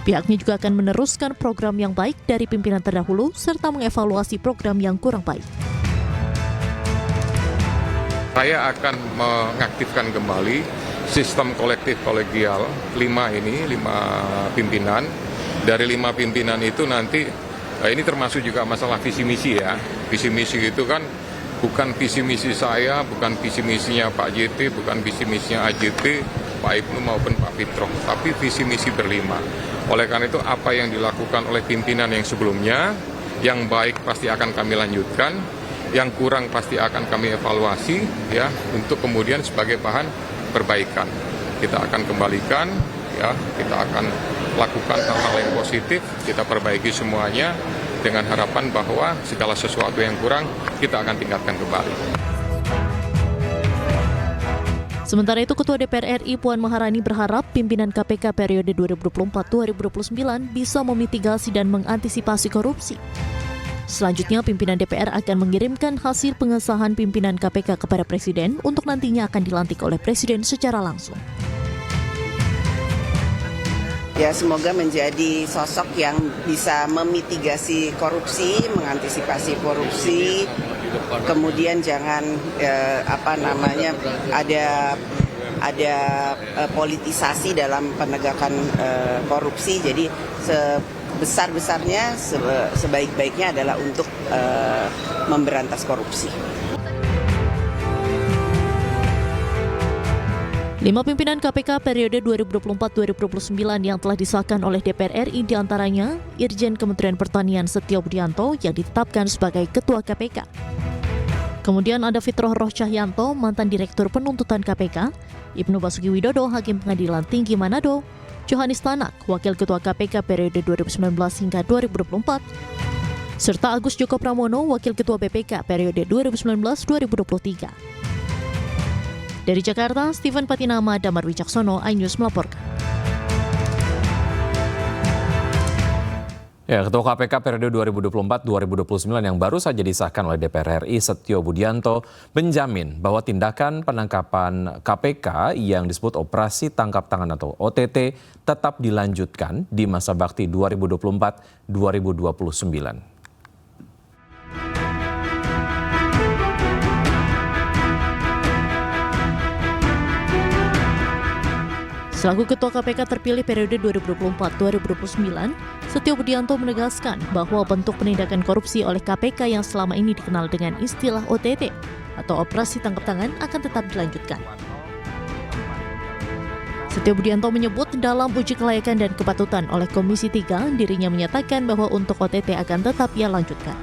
S1: Pihaknya juga akan meneruskan program yang baik dari pimpinan terdahulu, serta mengevaluasi program yang kurang baik.
S11: Saya akan mengaktifkan kembali sistem kolektif kolegial 5 pimpinan. Dari 5 pimpinan itu nanti, ini termasuk juga masalah visi misi ya. Visi misi itu kan bukan visi misi saya, bukan visi misinya Pak JT, bukan visi misinya AJP, Pak Ibnu maupun Pak Fitro, tapi visi misi berlima. Oleh karena itu apa yang dilakukan oleh pimpinan yang sebelumnya, yang baik pasti akan kami lanjutkan, yang kurang pasti akan kami evaluasi ya, untuk kemudian sebagai bahan perbaikan. Kita akan kembalikan ya, kita akan lakukan hal-hal yang positif, kita perbaiki semuanya dengan harapan bahwa segala sesuatu yang kurang kita akan tingkatkan kembali.
S1: Sementara itu, Ketua DPR RI Puan Maharani berharap pimpinan KPK periode 2024-2029 bisa memitigasi dan mengantisipasi korupsi. Selanjutnya, pimpinan DPR akan mengirimkan hasil pengesahan pimpinan KPK kepada Presiden untuk nantinya akan dilantik oleh Presiden secara langsung.
S12: Ya, semoga menjadi sosok yang bisa memitigasi korupsi, mengantisipasi korupsi, kemudian jangan ada politisasi dalam penegakan korupsi. Jadi sebesar-besarnya, sebaik-baiknya adalah untuk memberantas korupsi.
S1: 5 pimpinan KPK periode 2024-2029 yang telah disahkan oleh DPR RI diantaranya Irjen Kementerian Pertanian Setio Budianto yang ditetapkan sebagai Ketua KPK. Kemudian ada Fitroh Roh Cahyanto, mantan Direktur Penuntutan KPK, Ibnu Basuki Widodo, Hakim Pengadilan Tinggi Manado, Johanis Tanak, Wakil Ketua KPK periode 2019 hingga 2024, serta Agus Joko Pramono, Wakil Ketua BPK periode 2019-2023. Dari Jakarta, Steven Patinama, Damar Wicaksono, iNews melaporkan.
S21: Ya, Ketua KPK periode 2024-2029 yang baru saja disahkan oleh DPR RI Setio Budianto menjamin bahwa tindakan penangkapan KPK yang disebut operasi tangkap tangan atau OTT tetap dilanjutkan di masa bakti 2024-2029.
S1: Selaku Ketua KPK terpilih periode 2024-2029, Setio Budianto menegaskan bahwa bentuk penindakan korupsi oleh KPK yang selama ini dikenal dengan istilah OTT atau operasi tangkap tangan akan tetap dilanjutkan. Setio Budianto menyebut dalam uji kelayakan dan kepatutan oleh Komisi 3, dirinya menyatakan bahwa untuk OTT akan tetap ia lanjutkan.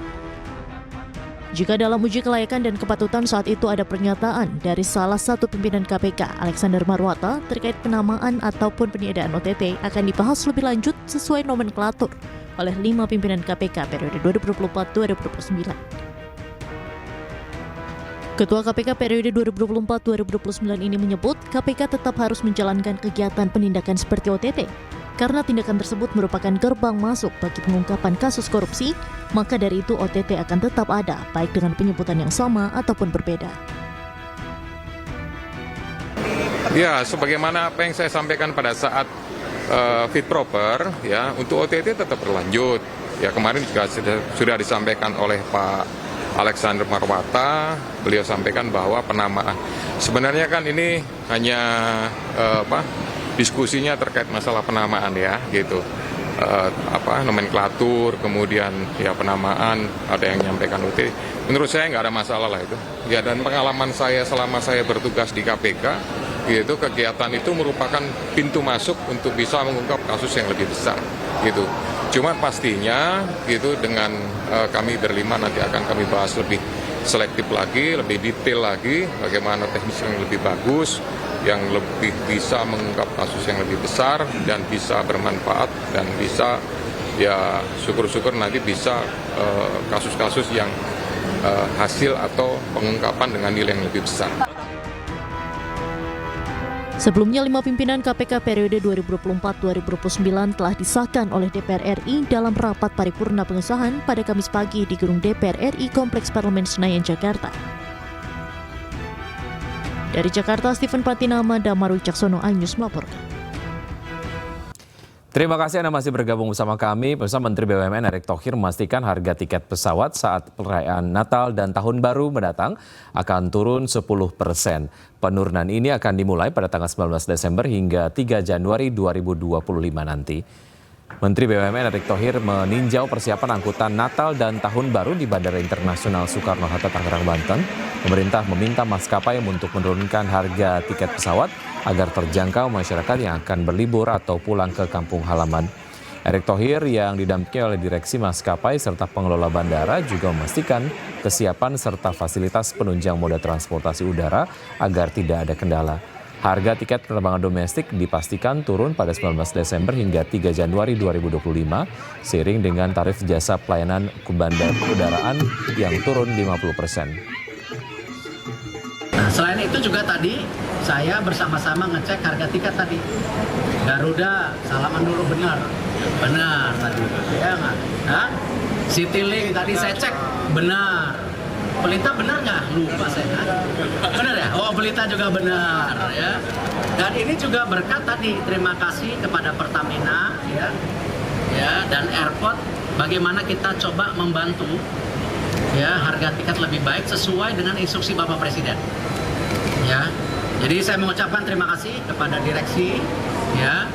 S1: Jika dalam uji kelayakan dan kepatutan saat itu ada pernyataan dari salah satu pimpinan KPK, Alexander Marwata, terkait penamaan ataupun peniadaan OTT akan dibahas lebih lanjut sesuai nomenklatur oleh 5 pimpinan KPK periode 2024-2029. Ketua KPK periode 2024-2029 ini menyebut KPK tetap harus menjalankan kegiatan penindakan seperti OTT. Karena tindakan tersebut merupakan gerbang masuk bagi pengungkapan kasus korupsi, maka dari itu OTT akan tetap ada, baik dengan penyebutan yang sama ataupun berbeda.
S11: Ya, sebagaimana apa yang saya sampaikan pada saat fit proper, ya, untuk OTT tetap berlanjut. Ya, kemarin juga sudah disampaikan oleh Pak Alexander Marwata, beliau sampaikan bahwa penamaan. Sebenarnya kan ini hanya diskusinya terkait masalah penamaan ya, gitu. Nomenklatur, kemudian ya penamaan, ada yang menyampaikan OTT. Menurut saya nggak ada masalah lah itu. Ya, dan pengalaman saya selama saya bertugas di KPK, gitu, kegiatan itu merupakan pintu masuk untuk bisa mengungkap kasus yang lebih besar, gitu. Cuma pastinya, gitu, dengan kami berlima nanti akan kami bahas lebih selektif lagi, lebih detail lagi, bagaimana teknis yang lebih bagus, yang lebih bisa mengungkap kasus yang lebih besar dan bisa bermanfaat dan bisa ya syukur-syukur nanti bisa kasus-kasus yang hasil atau pengungkapan dengan nilai yang lebih besar.
S1: Sebelumnya, 5 pimpinan KPK periode 2024-2029 telah disahkan oleh DPR RI dalam rapat paripurna pengesahan pada Kamis pagi di Gedung DPR RI Kompleks Parlemen Senayan, Jakarta. Dari Jakarta, Stephen Patinama, Damar Wicaksono, iNews melaporkan.
S21: Terima kasih Anda masih bergabung bersama kami. Pemirsa, Menteri BUMN Erick Thohir memastikan harga tiket pesawat saat perayaan Natal dan Tahun Baru mendatang akan turun 10%. Penurunan ini akan dimulai pada tanggal 19 Desember hingga 3 Januari 2025 nanti. Menteri BUMN Erick Thohir meninjau persiapan angkutan Natal dan Tahun Baru di Bandara Internasional Soekarno-Hatta, Tangerang, Banten. Pemerintah meminta maskapai untuk menurunkan harga tiket pesawat agar terjangkau masyarakat yang akan berlibur atau pulang ke kampung halaman. Erick Thohir yang didampingi oleh direksi maskapai serta pengelola bandara juga memastikan kesiapan serta fasilitas penunjang moda transportasi udara agar tidak ada kendala. Harga tiket penerbangan domestik dipastikan turun pada 19 Desember hingga 3 Januari 2025 seiring dengan tarif jasa pelayanan udaraan yang turun 50%.
S13: Nah, selain itu juga tadi saya bersama-sama ngecek harga tiket tadi. Garuda, salaman dulu benar tadi, ya nggak? Nah, Citylink tadi saya cek benar. Pelita benar nggak? Lupa saya. Benar ya? Oh, Pelita juga benar ya. Dan ini juga berkat tadi terima kasih kepada Pertamina ya dan airport bagaimana kita coba membantu ya harga tiket lebih baik sesuai dengan instruksi Bapak Presiden. Ya. Jadi saya mengucapkan terima kasih kepada direksi ya.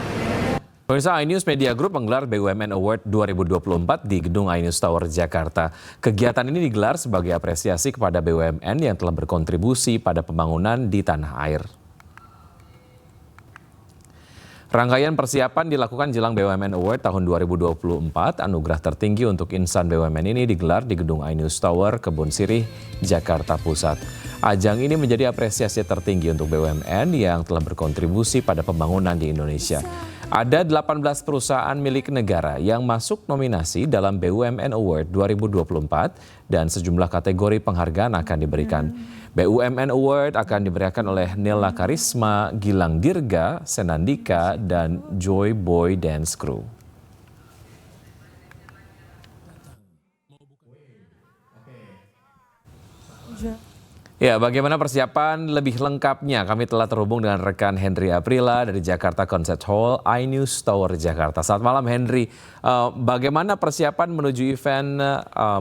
S21: Pemirsa, iNews Media Group menggelar BUMN Award 2024 di Gedung iNews Tower, Jakarta. Kegiatan ini digelar sebagai apresiasi kepada BUMN yang telah berkontribusi pada pembangunan di tanah air. Rangkaian persiapan dilakukan jelang BUMN Award tahun 2024. Anugerah tertinggi untuk insan BUMN ini digelar di Gedung iNews Tower, Kebun Sirih, Jakarta Pusat. Ajang ini menjadi apresiasi tertinggi untuk BUMN yang telah berkontribusi pada pembangunan di Indonesia. Ada 18 perusahaan milik negara yang masuk nominasi dalam BUMN Award 2024 dan sejumlah kategori penghargaan akan diberikan. BUMN Award akan diberikan oleh Nela Karisma, Gilang Dirga, Senandika, dan Joy Boy Dance Crew. Ya, bagaimana persiapan lebih lengkapnya? Kami telah terhubung dengan rekan Henry Aprila dari Jakarta Concert Hall, iNews Tower, Jakarta. Selamat malam, Henry. Bagaimana persiapan menuju event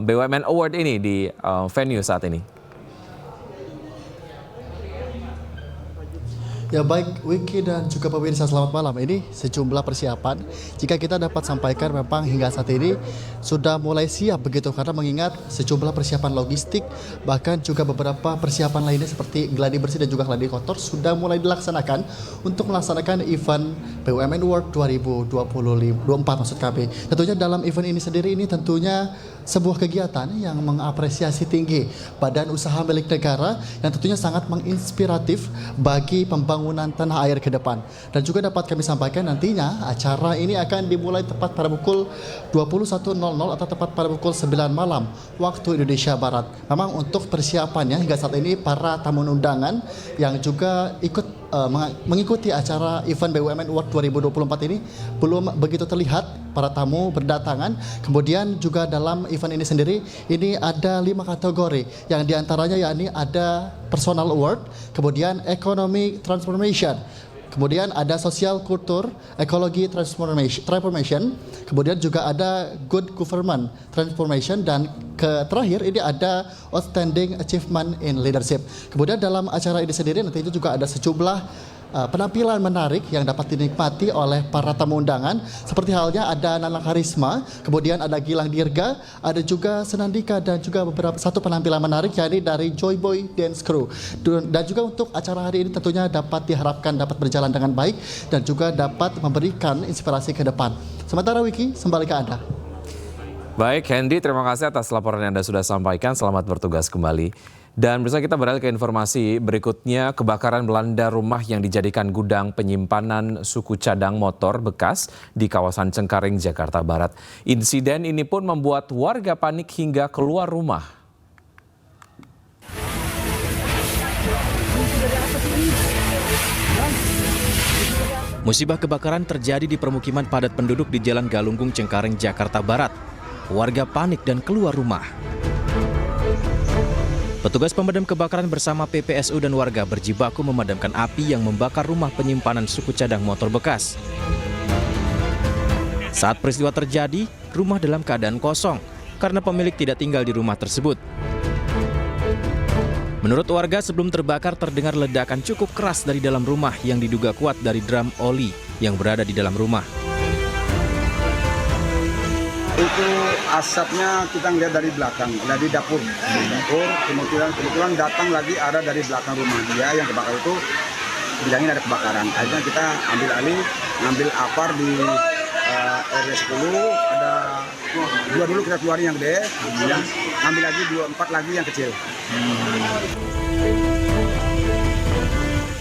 S21: BUMN Award ini di venue saat ini?
S14: Ya baik, Wiki dan juga pemirsa, selamat malam. Ini sejumlah persiapan. Jika kita dapat sampaikan memang hingga saat ini sudah mulai siap begitu, karena mengingat sejumlah persiapan logistik, bahkan juga beberapa persiapan lainnya seperti gladi bersih dan juga gladi kotor sudah mulai dilaksanakan untuk melaksanakan event BUMN Award 2024 maksud kami. Tentunya dalam event ini sendiri ini tentunya sebuah kegiatan yang mengapresiasi tinggi badan usaha milik negara yang tentunya sangat menginspiratif bagi pembangunan tanah air ke depan. Dan juga dapat kami sampaikan nantinya acara ini akan dimulai tepat pada pukul 21.00 atau tepat pada pukul 9 malam waktu Indonesia Barat. Memang untuk persiapannya hingga saat ini para tamu undangan yang juga ikut mengikuti acara event BUMN Award 2024 ini belum begitu terlihat para tamu berdatangan. Kemudian juga dalam event ini sendiri ini ada 5 kategori yang diantaranya yakni ada Personal Award, kemudian Economy Transformation, kemudian ada Social Culture Ecology Transformation, kemudian juga ada Good Government Transformation, dan terakhir ini ada Outstanding Achievement in Leadership. Kemudian dalam acara ini sendiri nantinya juga ada sejumlah penampilan menarik yang dapat dinikmati oleh para tamu undangan, seperti halnya ada Nela Karisma, kemudian ada Gilang Dirga, ada juga Senandika, dan juga satu penampilan menarik yakni dari Joy Boy Dance Crew. Dan juga untuk acara hari ini tentunya dapat diharapkan dapat berjalan dengan baik dan juga dapat memberikan inspirasi ke depan. Sementara Wiki, kembali ke Anda.
S21: Baik, Hendy, terima kasih atas laporan yang Anda sudah sampaikan. Selamat bertugas kembali. Dan bersama kita beralih ke informasi berikutnya. Kebakaran melanda rumah yang dijadikan gudang penyimpanan suku cadang motor bekas di kawasan Cengkareng, Jakarta Barat. Insiden ini pun membuat warga panik hingga keluar rumah.
S7: Musibah kebakaran terjadi di permukiman padat penduduk di Jalan Galunggung, Cengkareng, Jakarta Barat. Warga panik dan keluar rumah. Petugas pemadam kebakaran bersama PPSU dan warga berjibaku memadamkan api yang membakar rumah penyimpanan suku cadang motor bekas. Saat peristiwa terjadi, rumah dalam keadaan kosong karena pemilik tidak tinggal di rumah tersebut. Menurut warga, sebelum terbakar terdengar ledakan cukup keras dari dalam rumah yang diduga kuat dari drum oli yang berada di dalam rumah.
S15: Itu asapnya kita ngeliat dari belakang, dari dapur. Kemudian datang lagi ada dari belakang rumah dia yang kebakar itu, bilangin ada kebakaran. Akhirnya kita ambil alih, ngambil apar di RW10, ada dua dulu kita keluarin yang gede, kemudian ambil lagi 4 lagi yang kecil.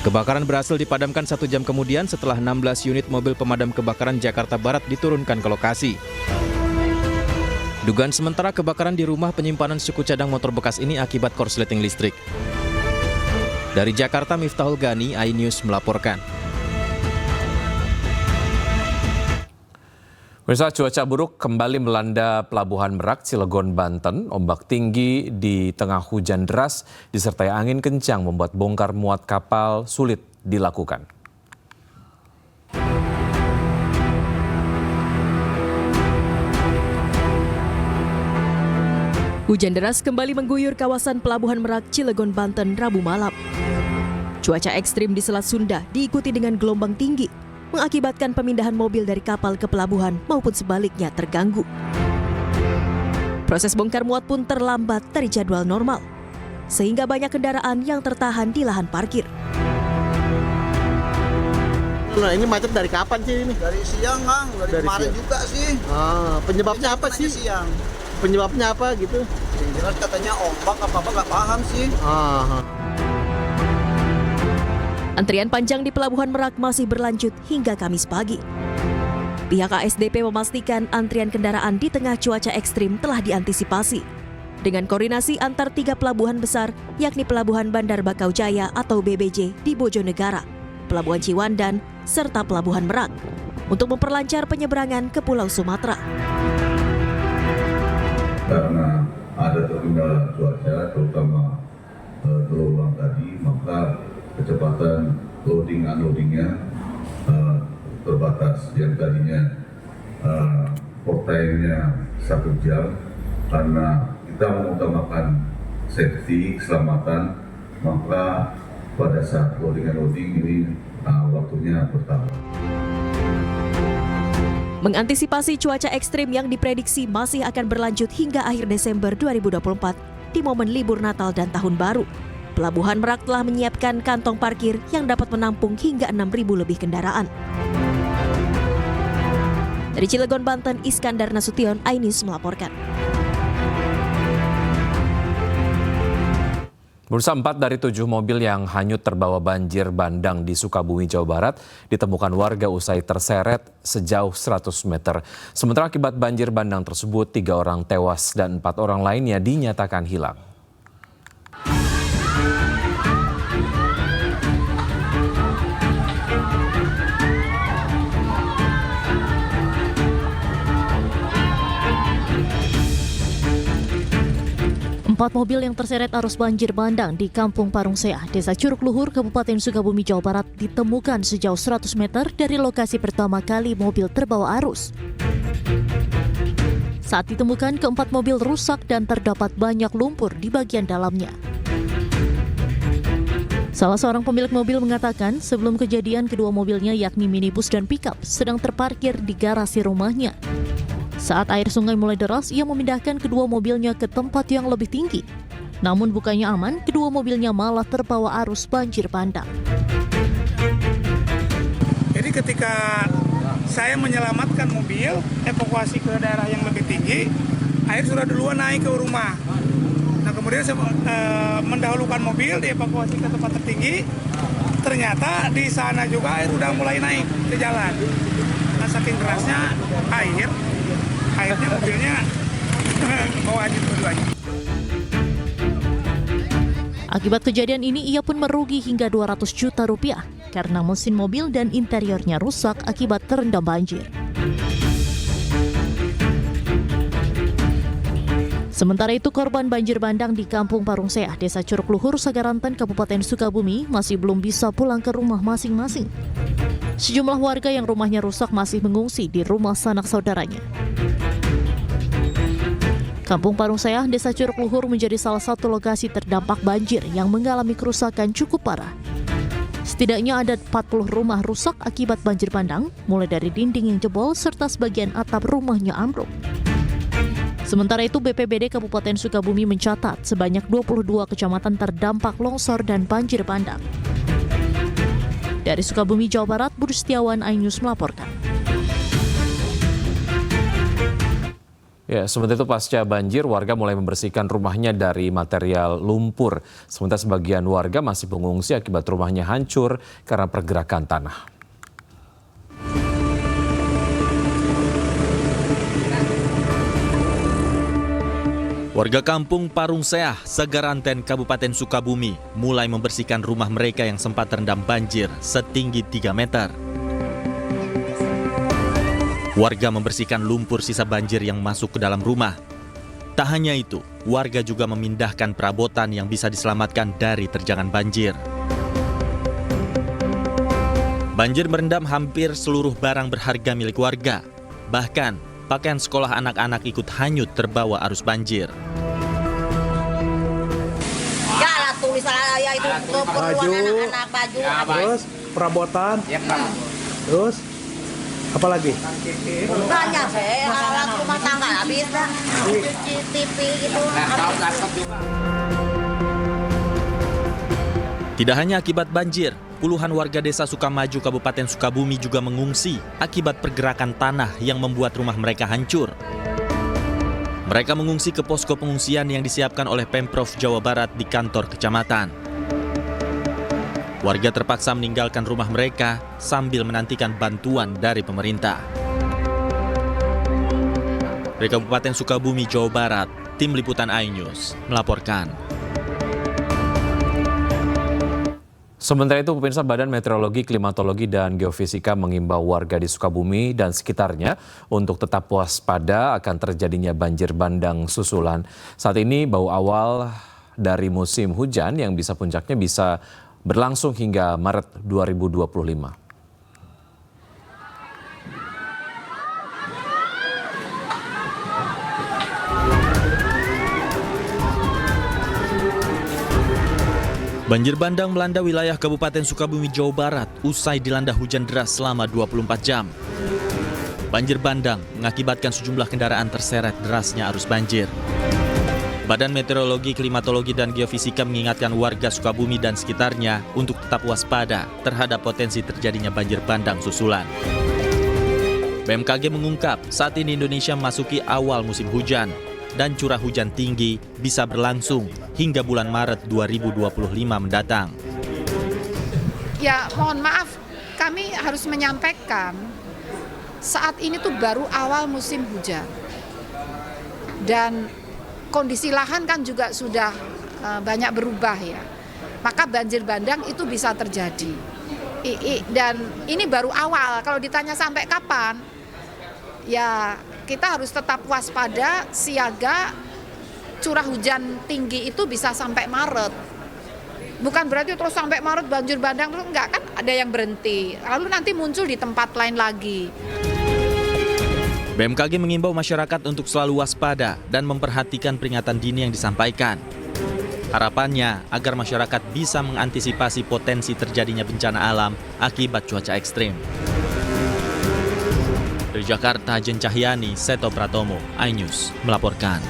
S7: Kebakaran berhasil dipadamkan 1 jam kemudian setelah 16 unit mobil pemadam kebakaran Jakarta Barat diturunkan ke lokasi. Dugaan sementara kebakaran di rumah penyimpanan suku cadang motor bekas ini akibat korsleting listrik. Dari Jakarta, Miftahul Gani, iNews melaporkan.
S21: Pemirsa, cuaca buruk kembali melanda Pelabuhan Merak, Cilegon, Banten. Ombak tinggi di tengah hujan deras disertai angin kencang membuat bongkar muat kapal sulit dilakukan.
S1: Hujan deras kembali mengguyur kawasan Pelabuhan Merak, Cilegon, Banten, Rabu malam. Cuaca ekstrim di Selat Sunda diikuti dengan gelombang tinggi, mengakibatkan pemindahan mobil dari kapal ke pelabuhan maupun sebaliknya terganggu. Proses bongkar muat pun terlambat dari jadwal normal, sehingga banyak kendaraan yang tertahan di lahan parkir.
S16: Nah, ini macet dari kapan sih ini?
S24: Dari siang, Kang. Dari kemarin siang juga sih.
S16: Penyebabnya apa sih?
S24: Siang.
S16: Penyebabnya apa gitu?
S24: Jelas katanya ombak apa-apa nggak paham sih.
S1: Antrian panjang di Pelabuhan Merak masih berlanjut hingga Kamis pagi. Pihak ASDP memastikan antrian kendaraan di tengah cuaca ekstrim telah diantisipasi dengan koordinasi antar 3 pelabuhan besar, yakni Pelabuhan Bandar Bakau Jaya atau BBJ di Bojonegara, Pelabuhan Ciwandan, serta Pelabuhan Merak untuk memperlancar penyeberangan ke Pulau Sumatera.
S25: Karena ada terkendala cuaca, terutama gelombang tadi, maka kecepatan loading unloadingnya terbatas. Yang tadinya port time-nya 1 jam, karena kita mengutamakan safety, keselamatan, maka pada saat loading unloading ini waktunya bertambah.
S1: Mengantisipasi cuaca ekstrim yang diprediksi masih akan berlanjut hingga akhir Desember 2024 di momen libur Natal dan Tahun Baru, Pelabuhan Merak telah menyiapkan kantong parkir yang dapat menampung hingga 6.000 lebih kendaraan. Dari Cilegon, Banten, Iskandar Nasution, iNews melaporkan.
S21: Bursa 4 dari 7 mobil yang hanyut terbawa banjir bandang di Sukabumi, Jawa Barat ditemukan warga usai terseret sejauh 100 meter. Sementara akibat banjir bandang tersebut 3 orang tewas dan 4 orang lainnya dinyatakan hilang.
S26: Empat mobil yang terseret arus banjir bandang di Kampung Parungseah, Desa Curug Luhur, Kabupaten Sukabumi, Jawa Barat ditemukan sejauh 100 meter dari lokasi pertama kali mobil terbawa arus. Saat ditemukan, keempat mobil rusak dan terdapat banyak lumpur di bagian dalamnya. Salah seorang pemilik mobil mengatakan sebelum kejadian kedua mobilnya yakni minibus dan pickup sedang terparkir di garasi rumahnya. Saat air sungai mulai deras, ia memindahkan kedua mobilnya ke tempat yang lebih tinggi. Namun bukannya aman, kedua mobilnya malah terbawa arus banjir bandang.
S27: Jadi ketika saya menyelamatkan mobil, evakuasi ke daerah yang lebih tinggi, air sudah duluan naik ke rumah. Nah kemudian saya mendahulukan mobil, dievakuasi ke tempat tertinggi. Ternyata di sana juga air udah mulai naik ke jalan. Nah saking derasnya airnya mobilnya bawa aja dua-duanya.
S26: Akibat kejadian ini, ia pun merugi hingga 200 juta rupiah karena mesin mobil dan interiornya rusak akibat terendam banjir. Sementara itu, korban banjir bandang di Kampung Parung Seah, Desa Curug Luhur, Sagaranten, Kabupaten Sukabumi masih belum bisa pulang ke rumah masing-masing. Sejumlah warga yang rumahnya rusak masih mengungsi di rumah sanak saudaranya. Kampung Parung Seah, Desa Curug Luhur menjadi salah satu lokasi terdampak banjir yang mengalami kerusakan cukup parah. Setidaknya ada 40 rumah rusak akibat banjir bandang, mulai dari dinding yang jebol serta sebagian atap rumahnya ambruk. Sementara itu, BPBD Kabupaten Sukabumi mencatat sebanyak 22 kecamatan terdampak longsor dan banjir bandang. Dari Sukabumi, Jawa Barat, Budi Setiawan, iNews melaporkan.
S21: Ya, sementara itu pasca banjir, warga mulai membersihkan rumahnya dari material lumpur. Sementara sebagian warga masih mengungsi akibat rumahnya hancur karena pergerakan tanah.
S2: Warga kampung Parung Seah, Sagaranten, Kabupaten Sukabumi mulai membersihkan rumah mereka yang sempat terendam banjir setinggi 3 meter. Warga membersihkan lumpur sisa banjir yang masuk ke dalam rumah. Tak hanya itu, warga juga memindahkan perabotan yang bisa diselamatkan dari terjangan banjir. Banjir merendam hampir seluruh barang berharga milik warga. Bahkan, pakaian sekolah anak-anak ikut hanyut terbawa arus banjir.
S3: Ya lah tulisan saya itu keperluan anak-anak baju.
S27: Terus perabotan. Terus apa lagi?
S3: Banyak alat rumah tangga habis dah. Cuci TV gitu.
S2: Tidak hanya akibat banjir, puluhan warga desa Sukamaju, Kabupaten Sukabumi juga mengungsi akibat pergerakan tanah yang membuat rumah mereka hancur. Mereka mengungsi ke posko pengungsian yang disiapkan oleh Pemprov Jawa Barat di kantor kecamatan. Warga terpaksa meninggalkan rumah mereka sambil menantikan bantuan dari pemerintah. Dari Kabupaten Sukabumi, Jawa Barat, Tim Liputan iNews melaporkan.
S21: Sementara itu, pemirsa, Badan Meteorologi, Klimatologi, dan Geofisika mengimbau warga di Sukabumi dan sekitarnya untuk tetap waspada akan terjadinya banjir bandang susulan. Saat ini bau awal dari musim hujan yang bisa puncaknya bisa berlangsung hingga Maret 2025.
S2: Banjir bandang melanda wilayah Kabupaten Sukabumi, Jawa Barat usai dilanda hujan deras selama 24 jam. Banjir bandang mengakibatkan sejumlah kendaraan terseret derasnya arus banjir. Badan Meteorologi, Klimatologi, dan Geofisika mengingatkan warga Sukabumi dan sekitarnya untuk tetap waspada terhadap potensi terjadinya banjir bandang susulan. BMKG mengungkap saat ini Indonesia memasuki awal musim hujan dan curah hujan tinggi bisa berlangsung hingga bulan Maret 2025 mendatang.
S4: Ya, mohon maaf, kami harus menyampaikan saat ini tuh baru awal musim hujan. Dan kondisi lahan kan juga sudah banyak berubah ya. Maka banjir bandang itu bisa terjadi. Dan ini baru awal, kalau ditanya sampai kapan, ya kita harus tetap waspada, siaga, curah hujan tinggi itu bisa sampai Maret. Bukan berarti terus sampai Maret banjir bandang, enggak, kan ada yang berhenti. Lalu nanti muncul di tempat lain lagi.
S2: BMKG mengimbau masyarakat untuk selalu waspada dan memperhatikan peringatan dini yang disampaikan. Harapannya agar masyarakat bisa mengantisipasi potensi terjadinya bencana alam akibat cuaca ekstrim. Dari Jakarta, Jen Cahyani, Seto Pratomo, iNews melaporkan.